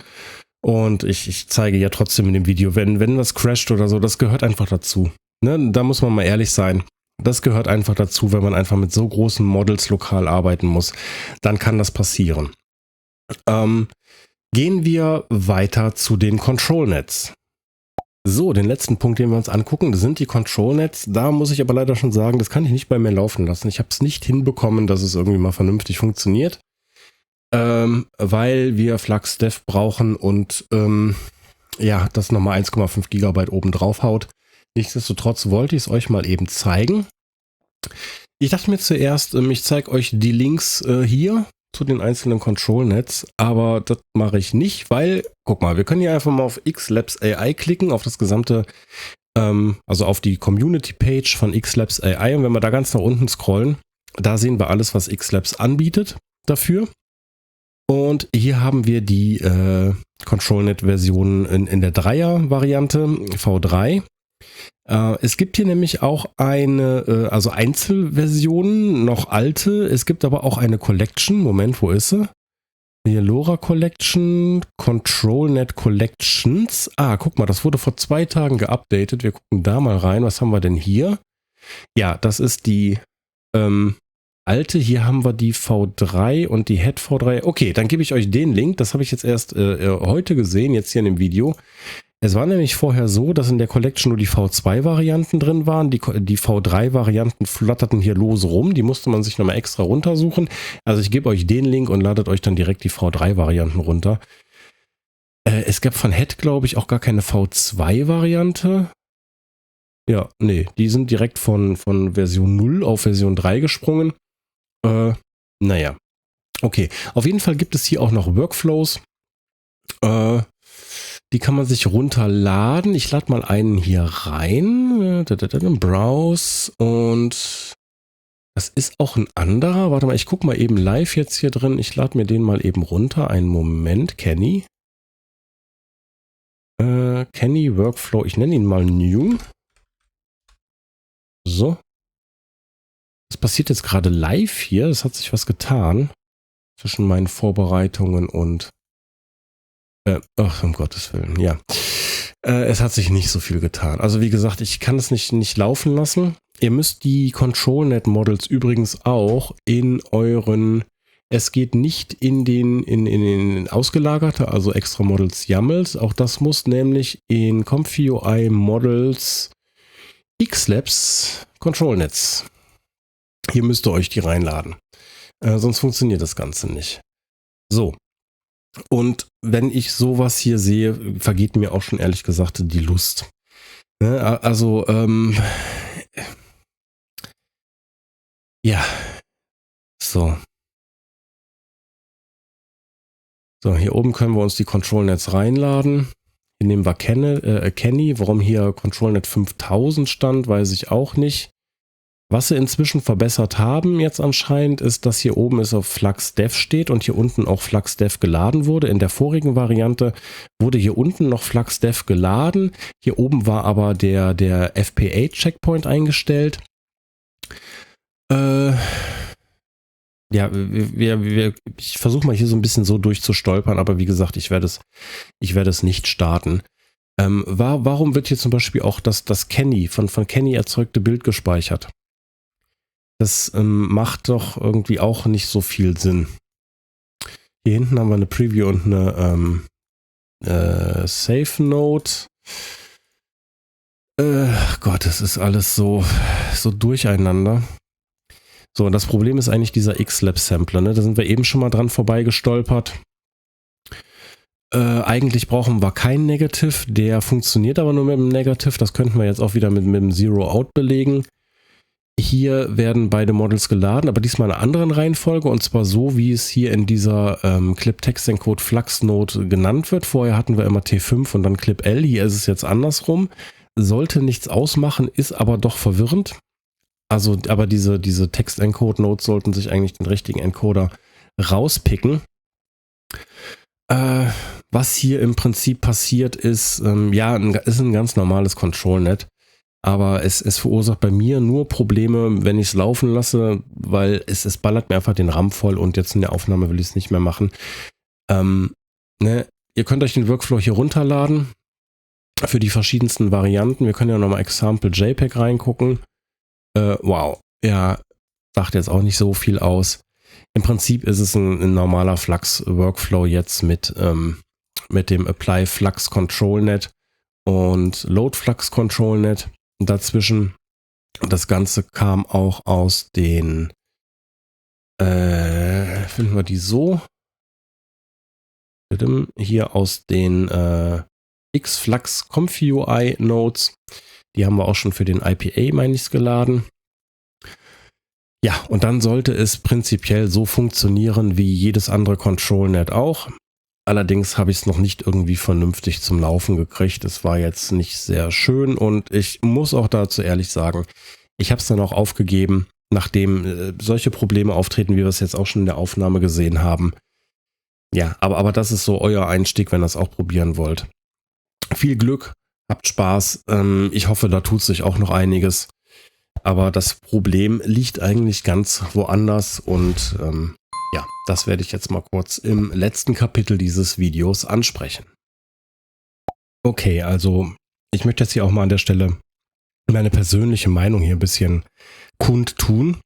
Und ich zeige ja trotzdem in dem Video, wenn was crasht oder so, das gehört einfach dazu. Ne? Da muss man mal ehrlich sein. Das gehört einfach dazu, wenn man einfach mit so großen Models lokal arbeiten muss. Dann kann das passieren. Gehen wir weiter zu den Control-Nets. So, den letzten Punkt, den wir uns angucken, das sind die Control-Nets. Da muss ich aber leider schon sagen, das kann ich nicht bei mir laufen lassen. Ich habe es nicht hinbekommen, dass es irgendwie mal vernünftig funktioniert, weil wir FluxDev brauchen und ja, das nochmal 1,5 GB oben drauf haut. Nichtsdestotrotz wollte ich es euch mal eben zeigen. Ich dachte mir zuerst, ich zeige euch die Links hier zu den einzelnen Control-Nets, aber das mache ich nicht, weil, guck mal, wir können hier einfach mal auf XLabs AI klicken, auf das gesamte, also auf die Community-Page von XLabs AI, und wenn wir da ganz nach unten scrollen, da sehen wir alles, was XLabs anbietet dafür. Und hier haben wir die Control-Net-Version in der 3er-Variante, V3. Es gibt hier nämlich auch eine, also Einzelversionen, noch alte. Es gibt aber auch eine Collection. Moment, wo ist sie? Hier LoRa Collection, ControlNet Collections. Ah, guck mal, das wurde vor 2 Tagen geupdatet. Wir gucken da mal rein. Was haben wir denn hier? Ja, das ist die alte. Hier haben wir die V3 und die Head V3. Okay, dann gebe ich euch den Link. Das habe ich jetzt erst heute gesehen, jetzt hier in dem Video. Es war nämlich vorher so, dass in der Collection nur die V2-Varianten drin waren. Die V3-Varianten flatterten hier lose rum. Die musste man sich nochmal extra runtersuchen. Also ich gebe euch den Link und ladet euch dann direkt die V3-Varianten runter. Es gab von Head, glaube ich, auch gar keine V2-Variante. Ja, nee, die sind direkt von Version 0 auf Version 3 gesprungen. Naja, okay. Auf jeden Fall gibt es hier auch noch Workflows. Die kann man sich runterladen. Ich lade mal einen hier rein. Browse. Und das ist auch ein anderer. Warte mal, ich gucke mal eben live jetzt hier drin. Ich lade mir den mal eben runter. Einen Moment, Kenny. Kenny Workflow. Ich nenne ihn mal New. So. Das passiert jetzt gerade live hier. Es hat sich was getan zwischen meinen Vorbereitungen und ach, um Gottes Willen, ja. Es hat sich nicht so viel getan. Also wie gesagt, ich kann es nicht laufen lassen. Ihr müsst die ControlNet-Models übrigens auch in euren, es geht nicht in den ausgelagerte, also extra Models YAMLs. Auch das muss nämlich in ComfyUI Models XLabs ControlNets. Hier müsst ihr euch die reinladen. Sonst funktioniert das Ganze nicht. So. Und wenn ich sowas hier sehe, vergeht mir auch schon ehrlich gesagt die Lust. Ne? Also, ja. So. So, hier oben können wir uns die ControlNets reinladen. Hier nehmen wir Kenny. Warum hier ControlNet 5000 stand, weiß ich auch nicht. Was sie inzwischen verbessert haben jetzt anscheinend, ist, dass hier oben es auf FluxDev steht und hier unten auch FluxDev geladen wurde. In der vorigen Variante wurde hier unten noch FluxDev geladen. Hier oben war aber der FP8-Checkpoint eingestellt. Ja, ich versuche mal hier so ein bisschen so durchzustolpern, aber wie gesagt, ich werde es nicht starten. Warum wird hier zum Beispiel auch das Kenny, von Kenny erzeugte Bild gespeichert? Das macht doch irgendwie auch nicht so viel Sinn. Hier hinten haben wir eine Preview und eine Save Note. Gott, das ist alles so durcheinander. So, und das Problem ist eigentlich dieser XLabs-Sampler. Ne? Da sind wir eben schon mal dran vorbeigestolpert. Eigentlich brauchen wir keinen Negative. Der funktioniert aber nur mit dem Negative. Das könnten wir jetzt auch wieder mit dem Zero-Out belegen. Hier werden beide Models geladen, aber diesmal in einer anderen Reihenfolge, und zwar so, wie es hier in dieser Clip-Text-Encode Flux-Node genannt wird. Vorher hatten wir immer T5 und dann Clip-L, hier ist es jetzt andersrum. Sollte nichts ausmachen, ist aber doch verwirrend. Also, aber diese Text-Encode-Nodes sollten sich eigentlich den richtigen Encoder rauspicken. Was hier im Prinzip passiert ist, ist ein ganz normales Control-Net, aber es verursacht bei mir nur Probleme, wenn ich es laufen lasse, weil es ballert mir einfach den RAM voll und jetzt in der Aufnahme will ich es nicht mehr machen. Ihr könnt euch den Workflow hier runterladen für die verschiedensten Varianten. Wir können ja nochmal Example JPEG reingucken. Wow, ja, sagt jetzt auch nicht so viel aus. Im Prinzip ist es ein normaler Flux-Workflow jetzt mit dem Apply Flux Control Net und Load Flux Control Net dazwischen. Das Ganze kam auch aus den, finden wir die so? Hier aus den Xflux ComfyUI Nodes. Die haben wir auch schon für den IPA, meine ich, geladen. Ja, und dann sollte es prinzipiell so funktionieren wie jedes andere Control-Net auch. Allerdings habe ich es noch nicht irgendwie vernünftig zum Laufen gekriegt. Es war jetzt nicht sehr schön und ich muss auch dazu ehrlich sagen, ich habe es dann auch aufgegeben, nachdem solche Probleme auftreten, wie wir es jetzt auch schon in der Aufnahme gesehen haben. Ja, aber das ist so euer Einstieg, wenn ihr es auch probieren wollt. Viel Glück, habt Spaß. Ich hoffe, da tut sich auch noch einiges. Aber das Problem liegt eigentlich ganz woanders und das werde ich jetzt mal kurz im letzten Kapitel dieses Videos ansprechen. Okay, also ich möchte jetzt hier auch mal an der Stelle meine persönliche Meinung hier ein bisschen kundtun.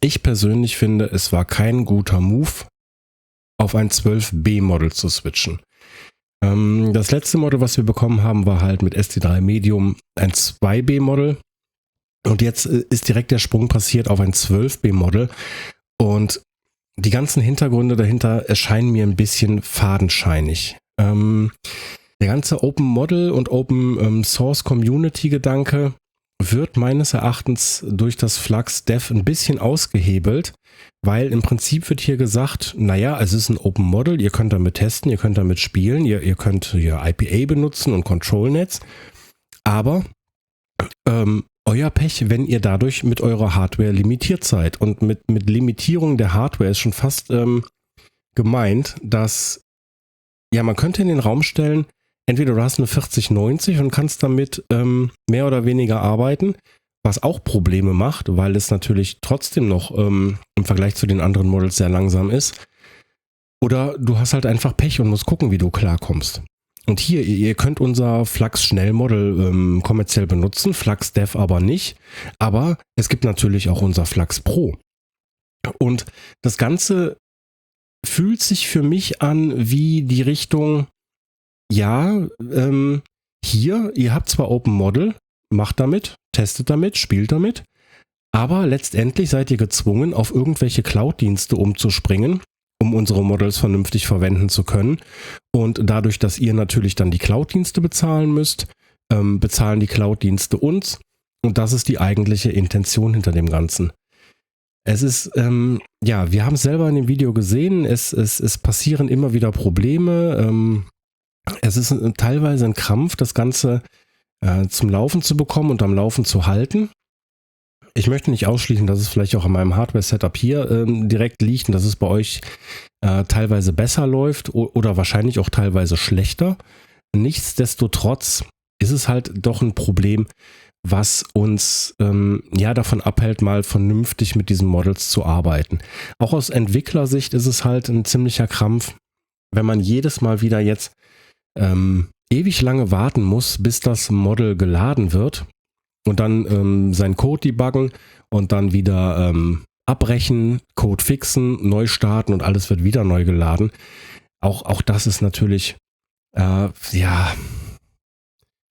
Ich persönlich finde, es war kein guter Move, auf ein 12B-Model zu switchen. Das letzte Model, was wir bekommen haben, war halt mit SD3 Medium ein 2B-Model. Und jetzt ist direkt der Sprung passiert auf ein 12B-Model. Und die ganzen Hintergründe dahinter erscheinen mir ein bisschen fadenscheinig. Der ganze Open Model und Open Source Community Gedanke wird meines Erachtens durch das Flux Dev ein bisschen ausgehebelt, weil im Prinzip wird hier gesagt, naja, es ist ein Open Model, ihr könnt damit testen, ihr könnt damit spielen, ihr könnt hier IPA benutzen und Control Nets, aber euer Pech, wenn ihr dadurch mit eurer Hardware limitiert seid. Und mit Limitierung der Hardware ist schon fast gemeint, dass, ja, man könnte in den Raum stellen, entweder du hast eine 4090 und kannst damit mehr oder weniger arbeiten, was auch Probleme macht, weil es natürlich trotzdem noch im Vergleich zu den anderen Models sehr langsam ist. Oder du hast halt einfach Pech und musst gucken, wie du klarkommst. Und hier, ihr könnt unser Flux-Schnellmodel kommerziell benutzen, Flux Dev aber nicht. Aber es gibt natürlich auch unser Flux Pro. Und das Ganze fühlt sich für mich an wie die Richtung, ja, hier, ihr habt zwar Open Model, macht damit, testet damit, spielt damit, aber letztendlich seid ihr gezwungen, auf irgendwelche Cloud-Dienste umzuspringen, um unsere Models vernünftig verwenden zu können. Und dadurch, dass ihr natürlich dann die Cloud-Dienste bezahlen müsst, bezahlen die Cloud-Dienste uns. Und das ist die eigentliche Intention hinter dem Ganzen. Es ist, wir haben es selber in dem Video gesehen, es passieren immer wieder Probleme. Es ist teilweise ein Krampf, das Ganze zum Laufen zu bekommen und am Laufen zu halten. Ich möchte nicht ausschließen, dass es vielleicht auch an meinem Hardware-Setup hier direkt liegt und dass es bei euch teilweise besser läuft oder wahrscheinlich auch teilweise schlechter. Nichtsdestotrotz ist es halt doch ein Problem, was uns davon abhält, mal vernünftig mit diesen Models zu arbeiten. Auch aus Entwicklersicht ist es halt ein ziemlicher Krampf, wenn man jedes Mal wieder jetzt ewig lange warten muss, bis das Model geladen wird. Und dann seinen Code debuggen und dann wieder abbrechen, Code fixen, neu starten und alles wird wieder neu geladen. Auch das ist natürlich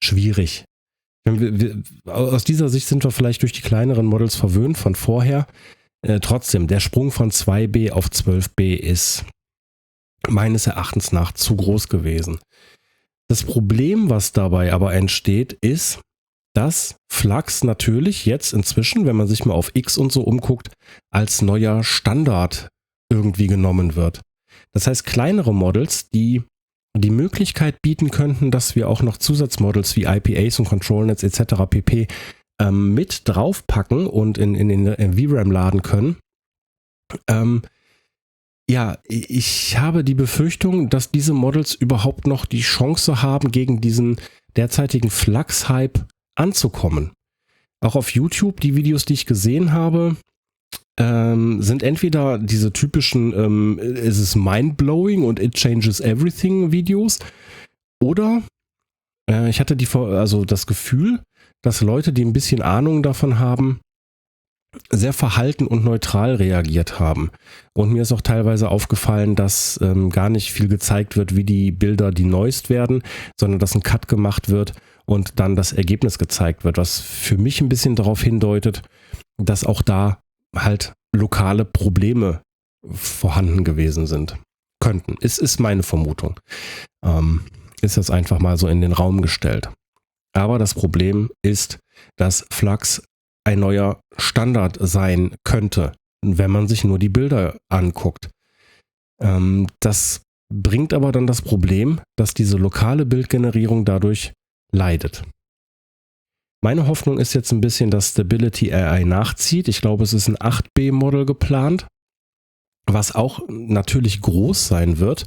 schwierig. Aus dieser Sicht sind wir vielleicht durch die kleineren Models verwöhnt von vorher. Trotzdem, der Sprung von 2B auf 12B ist meines Erachtens nach zu groß gewesen. Das Problem, was dabei aber entsteht, ist, dass Flux natürlich jetzt inzwischen, wenn man sich mal auf X und so umguckt, als neuer Standard irgendwie genommen wird. Das heißt, kleinere Models, die die Möglichkeit bieten könnten, dass wir auch noch Zusatzmodels wie IPAs und Control Nets etc. pp. mit draufpacken und in den VRAM laden können. Ja, ich habe die Befürchtung, dass diese Models überhaupt noch die Chance haben, gegen diesen derzeitigen Flux-Hype anzukommen. Auch auf YouTube, die Videos, die ich gesehen habe, sind entweder diese typischen es ist mind-blowing und it changes everything Videos, oder ich hatte das Gefühl, dass Leute, die ein bisschen Ahnung davon haben, sehr verhalten und neutral reagiert haben. Und mir ist auch teilweise aufgefallen, dass gar nicht viel gezeigt wird, wie die Bilder denoised werden, sondern dass ein Cut gemacht wird und dann das Ergebnis gezeigt wird, was für mich ein bisschen darauf hindeutet, dass auch da halt lokale Probleme vorhanden gewesen sind. Könnten. Ist meine Vermutung. Ist das einfach mal so in den Raum gestellt. Aber das Problem ist, dass Flux ein neuer Standard sein könnte, wenn man sich nur die Bilder anguckt. Das bringt aber dann das Problem, dass diese lokale Bildgenerierung dadurch leidet. Meine Hoffnung ist jetzt ein bisschen, dass Stability AI nachzieht. Ich glaube, es ist ein 8B-Model geplant, was auch natürlich groß sein wird,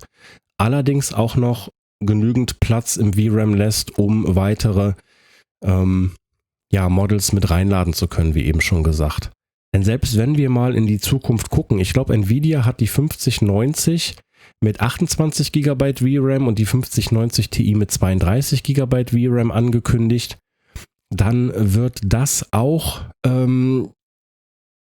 allerdings auch noch genügend Platz im VRAM lässt, um weitere Models mit reinladen zu können, wie eben schon gesagt. Denn selbst wenn wir mal in die Zukunft gucken, ich glaube, Nvidia hat die 5090 mit 28 GB VRAM und die 5090 Ti mit 32 GB VRAM angekündigt, dann wird das auch bei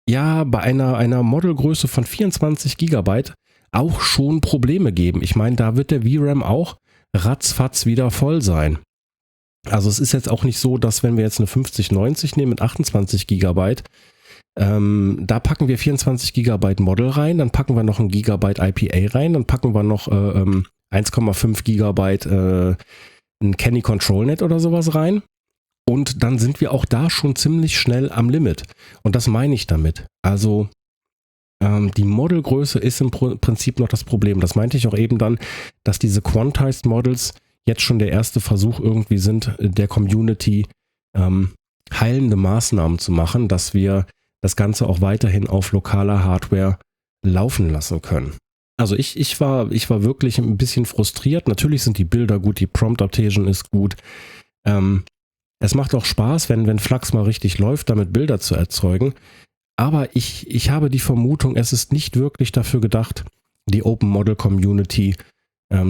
einer Modelgröße von 24 GB auch schon Probleme geben. Ich meine, da wird der VRAM auch ratzfatz wieder voll sein. Also es ist jetzt auch nicht so, dass wenn wir jetzt eine 5090 nehmen mit 28 GB, da packen wir 24 GB Model rein, dann packen wir noch ein Gigabyte IPA rein, dann packen wir noch 1,5 GB ein Kenny ControlNet oder sowas rein. Und dann sind wir auch da schon ziemlich schnell am Limit. Und das meine ich damit. Also die Modelgröße ist im Prinzip noch das Problem. Das meinte ich auch eben dann, dass diese Quantized Models jetzt schon der erste Versuch irgendwie sind, der Community heilende Maßnahmen zu machen, dass wir das Ganze auch weiterhin auf lokaler Hardware laufen lassen können. Also ich war wirklich ein bisschen frustriert. Natürlich sind die Bilder gut, die Prompt Adhesion ist gut. Es macht auch Spaß, wenn Flux mal richtig läuft, damit Bilder zu erzeugen. Aber ich habe die Vermutung, es ist nicht wirklich dafür gedacht, die Open Model Community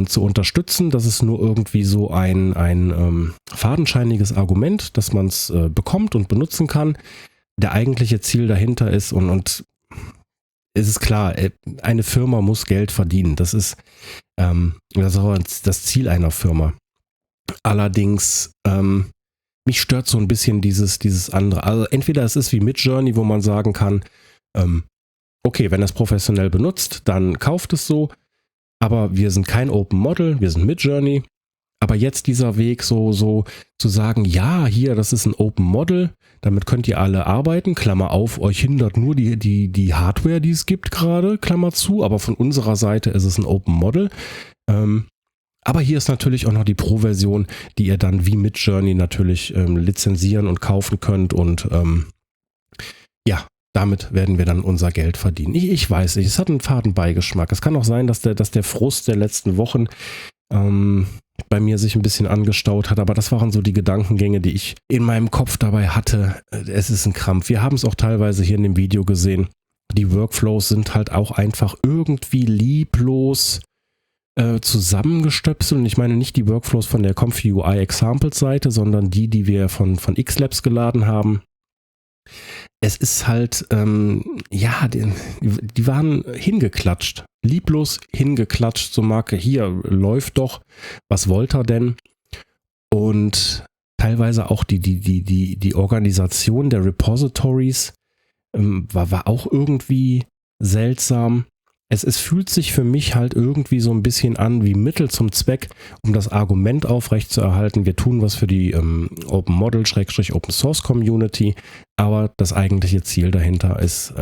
zu unterstützen. Das ist nur irgendwie so ein fadenscheiniges Argument, dass man es bekommt und benutzen kann. Der eigentliche Ziel dahinter ist, und es ist klar, eine Firma muss Geld verdienen. Das ist das Ziel einer Firma. Allerdings mich stört so ein bisschen dieses andere. Also entweder es ist wie Midjourney, wo man sagen kann, okay, wenn er es professionell benutzt, dann kauft es so, aber wir sind kein Open Model, wir sind Midjourney. Aber jetzt dieser Weg so zu sagen, ja, hier, das ist ein Open Model, damit könnt ihr alle arbeiten, Klammer auf, euch hindert nur die Hardware, die es gibt gerade, Klammer zu, aber von unserer Seite ist es ein Open Model. Aber hier ist natürlich auch noch die Pro-Version, die ihr dann wie Midjourney natürlich lizenzieren und kaufen könnt und damit werden wir dann unser Geld verdienen. Ich weiß nicht, es hat einen faden Beigeschmack. Es kann auch sein, dass der Frust der letzten Wochen bei mir sich ein bisschen angestaut hat, aber das waren so die Gedankengänge, die ich in meinem Kopf dabei hatte. Es ist ein Krampf. Wir haben es auch teilweise hier in dem Video gesehen. Die Workflows sind halt auch einfach irgendwie lieblos zusammengestöpselt. Und ich meine nicht die Workflows von der ComfyUI Examples Seite, sondern die wir von XLabs geladen haben. Es ist halt, die waren hingeklatscht. Lieblos hingeklatscht, so Marke, hier läuft doch, was wollt ihr denn? Und teilweise auch die Organisation der Repositories war auch irgendwie seltsam. Es fühlt sich für mich halt irgendwie so ein bisschen an wie Mittel zum Zweck, um das Argument aufrechtzuerhalten. Wir tun was für die Open Model / Open Source Community, aber das eigentliche Ziel dahinter ist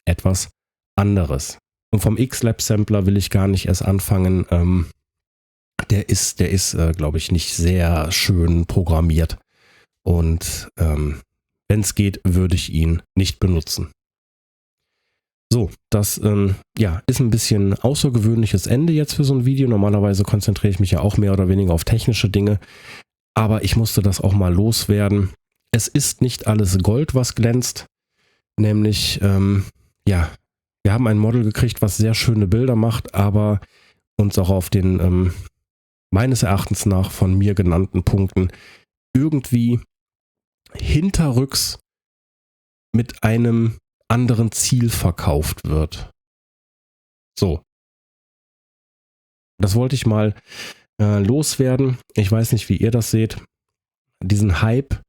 etwas anderes. Und vom XLab Sampler will ich gar nicht erst anfangen. Der ist glaube ich, nicht sehr schön programmiert. Und wenn es geht, würde ich ihn nicht benutzen. So, das ja, ist ein bisschen außergewöhnliches Ende jetzt für so ein Video. Normalerweise konzentriere ich mich ja auch mehr oder weniger auf technische Dinge, aber ich musste das auch mal loswerden. Es ist nicht alles Gold, was glänzt, nämlich, ja, wir haben ein Model gekriegt, was sehr schöne Bilder macht, aber uns auch auf den, meines Erachtens nach von mir genannten Punkten irgendwie hinterrücks mit einem anderen Ziel verkauft wird. So. Das wollte ich mal loswerden. Ich weiß nicht, wie ihr das seht. Diesen Hype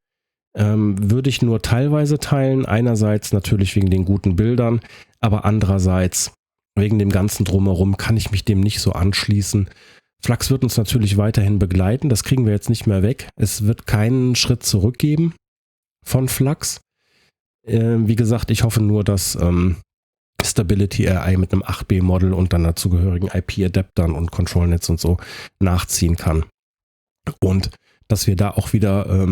würde ich nur teilweise teilen. Einerseits natürlich wegen den guten Bildern, aber andererseits wegen dem ganzen Drumherum kann ich mich dem nicht so anschließen. Flux wird uns natürlich weiterhin begleiten. Das kriegen wir jetzt nicht mehr weg. Es wird keinen Schritt zurück geben von Flux. Wie gesagt, ich hoffe nur, dass Stability AI mit einem 8B-Model und dann dazugehörigen IP-Adaptern und Control-Netz und so nachziehen kann. Und dass wir da auch wieder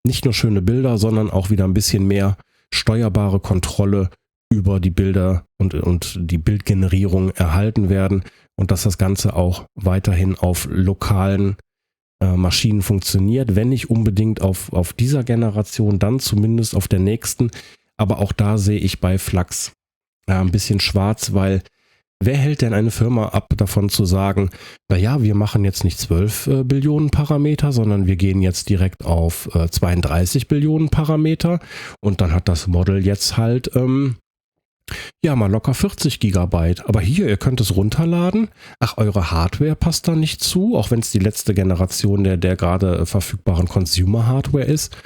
nicht nur schöne Bilder, sondern auch wieder ein bisschen mehr steuerbare Kontrolle über die Bilder und die Bildgenerierung erhalten werden und dass das Ganze auch weiterhin auf lokalen Maschinen funktioniert, wenn nicht unbedingt auf dieser Generation, dann zumindest auf der nächsten. Aber auch da sehe ich bei Flux ein bisschen schwarz, weil wer hält denn eine Firma ab, davon zu sagen, naja, wir machen jetzt nicht 12 Billionen Parameter, sondern wir gehen jetzt direkt auf 32 Billionen Parameter und dann hat das Model jetzt halt ja, mal locker 40 Gigabyte. Aber hier, ihr könnt es runterladen. Ach, eure Hardware passt da nicht zu, auch wenn es die letzte Generation der gerade verfügbaren Consumer-Hardware ist.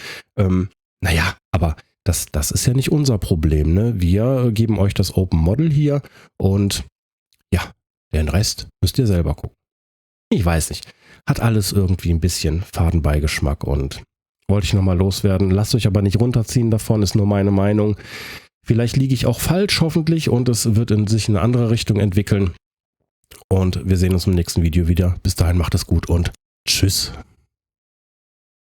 Naja, aber das ist ja nicht unser Problem, ne? Wir geben euch das Open Model hier und ja, den Rest müsst ihr selber gucken. Ich weiß nicht. Hat alles irgendwie ein bisschen Fadenbeigeschmack und wollte ich nochmal loswerden. Lasst euch aber nicht runterziehen davon, ist nur meine Meinung. Vielleicht liege ich auch falsch, hoffentlich, und es wird in sich eine andere Richtung entwickeln. Und wir sehen uns im nächsten Video wieder. Bis dahin macht es gut und tschüss.